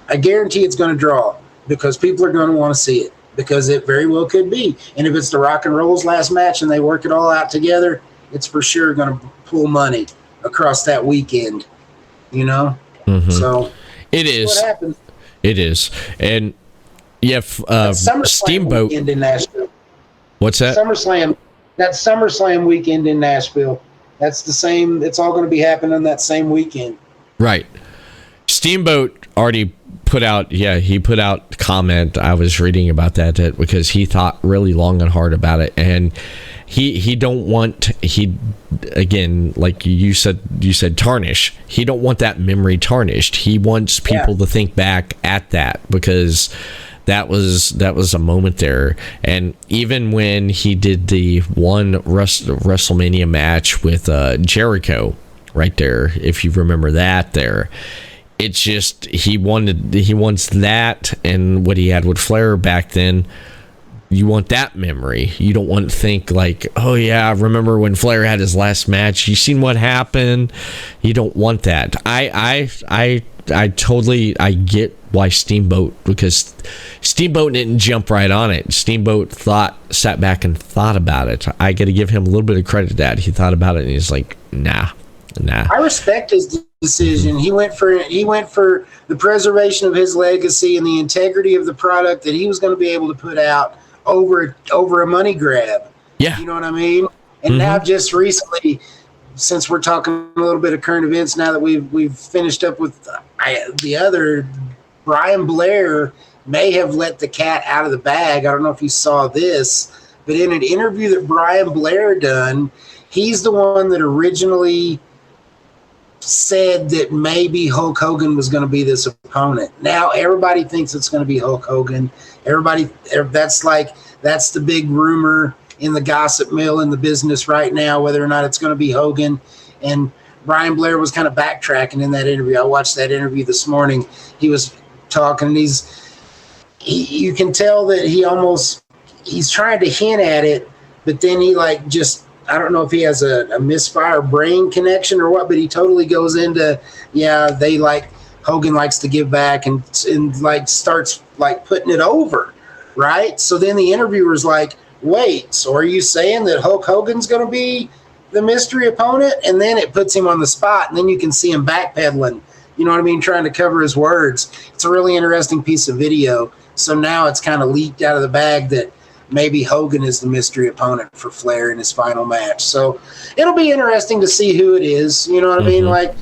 I guarantee it's going to draw because people are going to want to see it because it very well could be. And if it's the Rock and Roll's last match and they work it all out together, it's for sure going to pull money across that weekend, So it is. What happens. It is. And Steamboat weekend in Nashville. What's that? SummerSlam weekend in Nashville. That's the same. It's all going to be happening on that same weekend. Right. Steamboat already put out comment. I was reading about that because he thought really long and hard about it, and he again, like you said tarnish. He don't want that memory tarnished. He wants people to think back at that because that was a moment there. And even when he did the one WrestleMania match with Jericho right there, if you remember that there, it's just he wants that, and what he had with Flair back then. You want that memory. You don't want to think like, oh yeah, I remember when Flair had his last match. You seen what happened? You don't want that. I totally get why Steamboat, because Steamboat didn't jump right on it. Steamboat sat back and thought about it. I got to give him a little bit of credit to that. He thought about it and he's like, nah. I respect his decision. He went for the preservation of his legacy and the integrity of the product that he was going to be able to put out over a money grab. Yeah. You know what I mean? And now just recently, since we're talking a little bit of current events, now that we've finished up with the other, Brian Blair may have let the cat out of the bag. I don't know if you saw this, but in an interview that Brian Blair done, he's the one that originally said that maybe Hulk Hogan was going to be this opponent. Now everybody thinks it's going to be Hulk Hogan. That's the big rumor in the gossip mill in the business right now, whether or not it's going to be Hogan. And Brian Blair was kind of backtracking in that interview. I watched that interview this morning. He was talking, and you can tell that he's trying to hint at it, but then he like just, I don't know if he has a misfire brain connection or what, but he totally goes into, they like, Hogan likes to give back and like starts like putting it over, right? So then the interviewer's like, wait, so are you saying that Hulk Hogan's going to be the mystery opponent? And then it puts him on the spot, and then you can see him backpedaling, you know what I mean, trying to cover his words. It's a really interesting piece of video. So now it's kind of leaked out of the bag that maybe Hogan is the mystery opponent for Flair in his final match. So it'll be interesting to see who it is. You know what I mean? Like,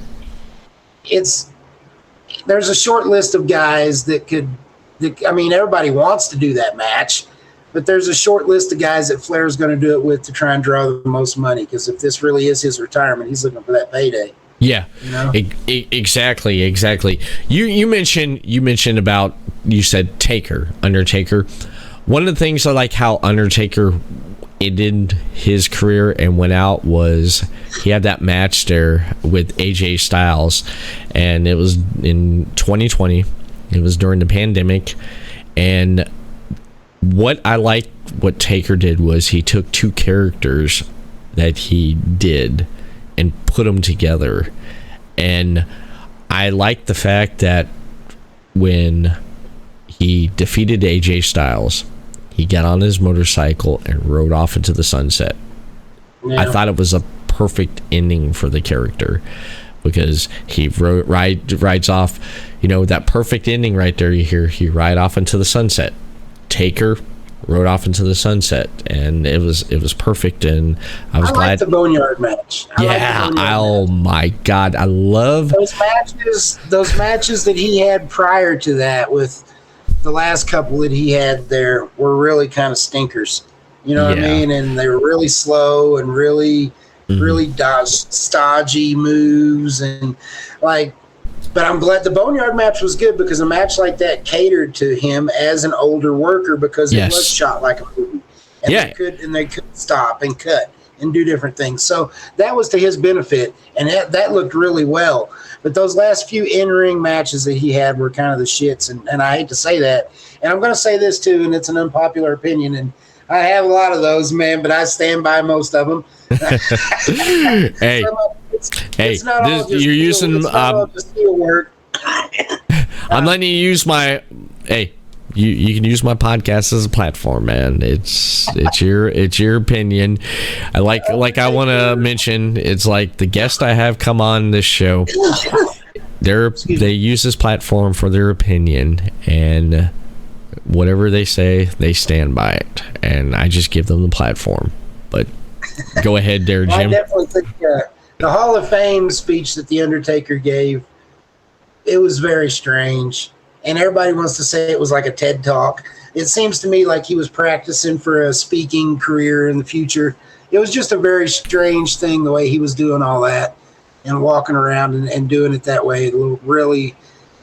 there's a short list of guys I mean, everybody wants to do that match, but there's a short list of guys that Flair's going to do it with to try and draw the most money. Because if this really is his retirement, he's looking for that payday. Yeah, you know? Exactly. You mentioned about, you said Undertaker. One of the things I like how Undertaker ended his career and went out was he had that match there with AJ Styles, and it was in 2020. It was during the pandemic, and what Taker did was he took two characters that he did and put them together, and I like the fact that when he defeated AJ Styles, he got on his motorcycle and rode off into the sunset. Yeah. I thought it was a perfect ending for the character, because he rides off, that perfect ending right there. You hear he ride off into the sunset. Taker rode off into the sunset, and it was perfect. And I was glad. Like the Boneyard match. My God, I love those matches that he had prior to that. With the last couple that he had there were really kind of stinkers. You know what I mean? And they were really slow and really stodgy moves, and like. But I'm glad the Boneyard match was good, because a match like that catered to him as an older worker, because it was shot like a movie. And they could stop and cut and do different things. So that was to his benefit, and that looked really well. But those last few in-ring matches that he had were kind of the shits, and I hate to say that. And I'm going to say this too, and it's an unpopular opinion, and I have a lot of those, man, but I stand by most of them. Hey, you're using. I'm letting you use my. Hey, you can use my podcast as a platform, man. It's your opinion. I want to mention, it's like the guest I have come on this show. They use this platform for their opinion, and whatever they say, they stand by it, and I just give them the platform. But go ahead there, Jim. I definitely think the Hall of Fame speech that The Undertaker gave, it was very strange, and everybody wants to say it was like a TED Talk. It seems to me like he was practicing for a speaking career in the future. It was just a very strange thing, the way he was doing all that and walking around and doing it that way. Really,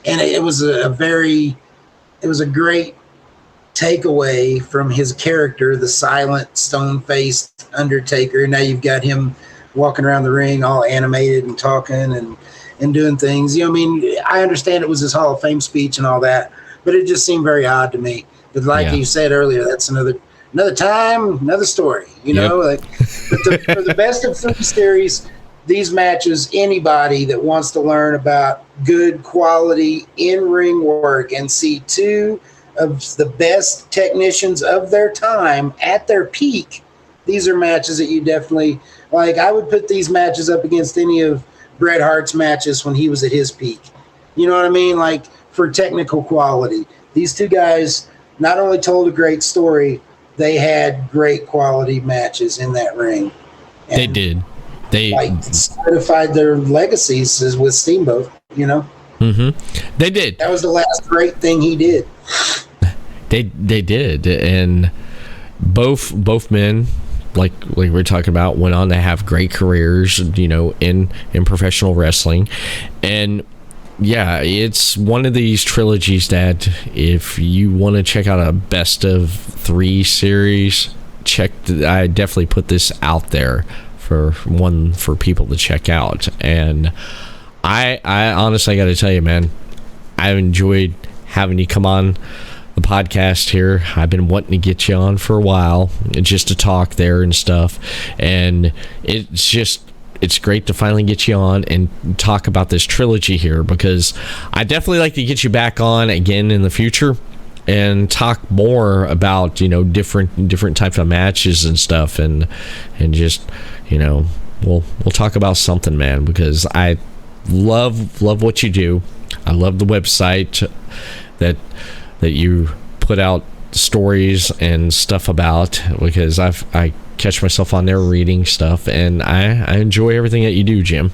and it was a great takeaway from his character, the silent, stone-faced Undertaker. Now you've got him walking around the ring all animated and talking and doing things. I mean, I understand it was his Hall of Fame speech and all that, but it just seemed very odd to me. But like you said earlier, that's another time, another story, know? Like, but for the best of 3 series, these matches, anybody that wants to learn about good quality in-ring work and see two of the best technicians of their time at their peak, these are matches that you definitely like. I would put these matches up against any of Bret Hart's matches when he was at his peak. You know what I mean? Like, for technical quality, these two guys not only told a great story, they had great quality matches in that ring. And they did. They solidified their legacies with Steamboat, Mm-hmm. They did. That was the last great thing he did. They did, and both men, like we're talking about, went on to have great careers, in professional wrestling. And it's one of these trilogies that if you want to check out a best of 3 series, I definitely put this out there for people to check out. And I honestly got to tell you, man, I've enjoyed having you come on the podcast here. I've been wanting to get you on for a while just to talk there and stuff, and it's great to finally get you on and talk about this trilogy here, because I definitely like to get you back on again in the future and talk more about, you know, different types of matches and stuff, and just, you know, we'll talk about something, man, because I love what you do. I love the website that you put out stories and stuff about, because I catch myself on there reading stuff, and I enjoy everything that you do, Jim.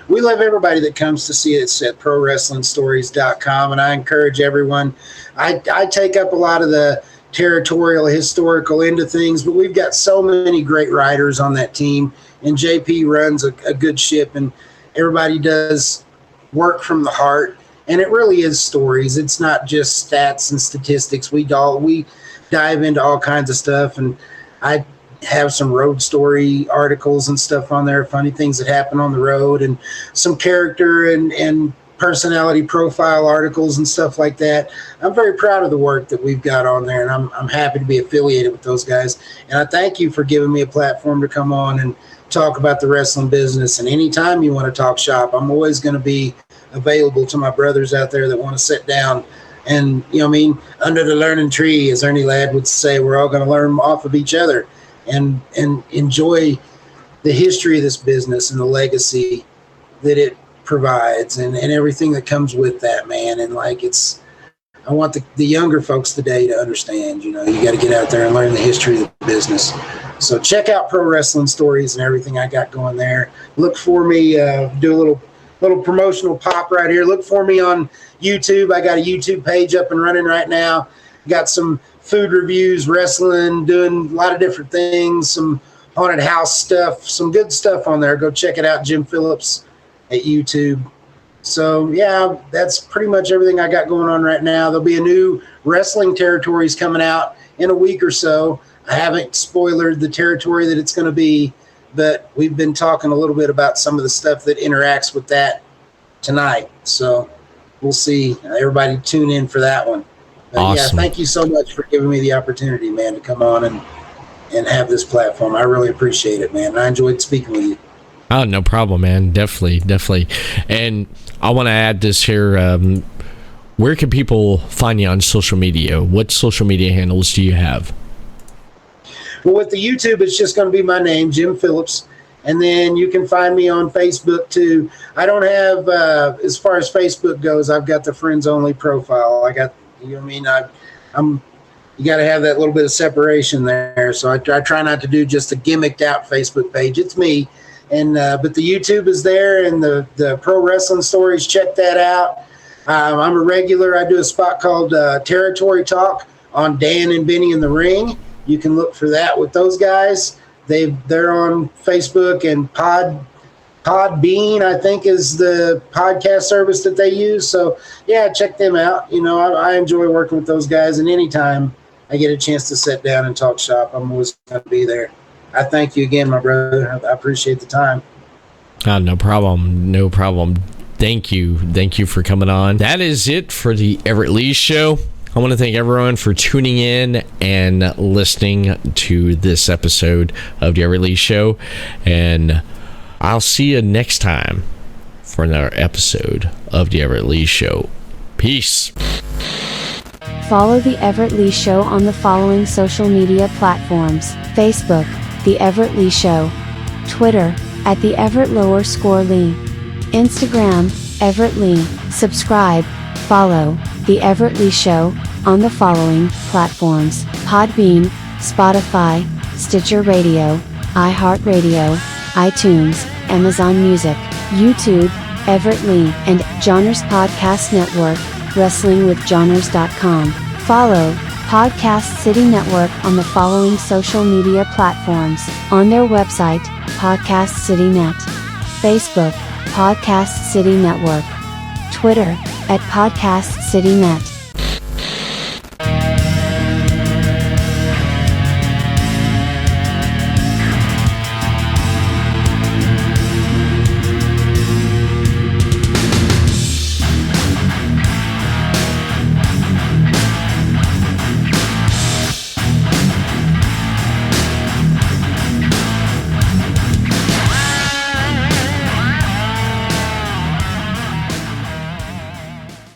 We love everybody that comes to see us at ProWrestlingStories.com, and I encourage everyone. I take up a lot of the territorial, historical end of things, but we've got so many great writers on that team, and JP runs a good ship, and everybody does work from the heart, and it really is stories. It's not just stats and statistics. We dive into all kinds of stuff, and I have some road story articles and stuff on there, funny things that happen on the road, and some character and personality profile articles and stuff like that. I'm very proud of the work that we've got on there, and I'm happy to be affiliated with those guys. And I thank you for giving me a platform to come on and talk about the wrestling business. And anytime you want to talk shop, I'm always going to be available to my brothers out there that want to sit down and, you know what I mean, under the learning tree, as Ernie Ladd would say. We're all going to learn off of each other and enjoy the history of this business and the legacy that it provides, and everything that comes with that, man. And like, I want the younger folks today to understand, you know, you got to get out there and learn the history of the business. So check out Pro Wrestling Stories and everything I got going there. Look for me, do a little promotional pop right here. Look for me on YouTube. I got a YouTube page up and running right now. Got some food reviews, wrestling, doing a lot of different things, some haunted house stuff, some good stuff on there. Go check it out, Jim Phillips at YouTube. So yeah, that's pretty much everything I got going on right now. There'll be a new Wrestling Territories coming out in a week or so. I haven't spoiled the territory that it's going to be, but we've been talking a little bit about some of the stuff that interacts with that tonight. So we'll see. Everybody tune in for that one. But awesome. Yeah, thank you so much for giving me the opportunity, man, to come on and have this platform. I really appreciate it, man. I enjoyed speaking with you. Oh, no problem, man. Definitely. And I want to add this here. Where can people find you on social media? What social media handles do you have? Well, with the YouTube, it's just going to be my name, Jim Phillips. And then you can find me on Facebook, too. I don't have, as far as Facebook goes, I've got the friends-only profile. I got, you know what I mean? You got to have that little bit of separation there. So I try not to do just a gimmicked-out Facebook page. It's me. And but the YouTube is there, and the Pro Wrestling Stories, check that out. I'm a regular. I do a spot called Territory Talk on Dan and Benny in the Ring. You can look for that with those guys. They're on Facebook, and Podbean, I think, is the podcast service that they use. So yeah, check them out. You know, I enjoy working with those guys, and anytime I get a chance to sit down and talk shop, I'm always going to be there. I thank you again, my brother. I appreciate the time. No problem. Thank you for coming on. That is it for the Everett Lee Show. I want to thank everyone for tuning in and listening to this episode of the Everett Lee Show, and I'll see you next time for another episode of the Everett Lee Show. Peace. Follow the Everett Lee Show on the following social media platforms: Facebook, The Everett Lee Show; Twitter, @The Everett _Lee; Instagram, Everett Lee. Subscribe, follow The Everett Lee Show on the following platforms: Podbean, Spotify, Stitcher Radio, iHeartRadio, iTunes, Amazon Music, YouTube, Everett Lee, and Johners Podcast Network, WrestlingWithJohners.com. Follow Podcast City Network on the following social media platforms: on their website, Podcast City Net; Facebook, Podcast City Network; Twitter, @Podcast City Net.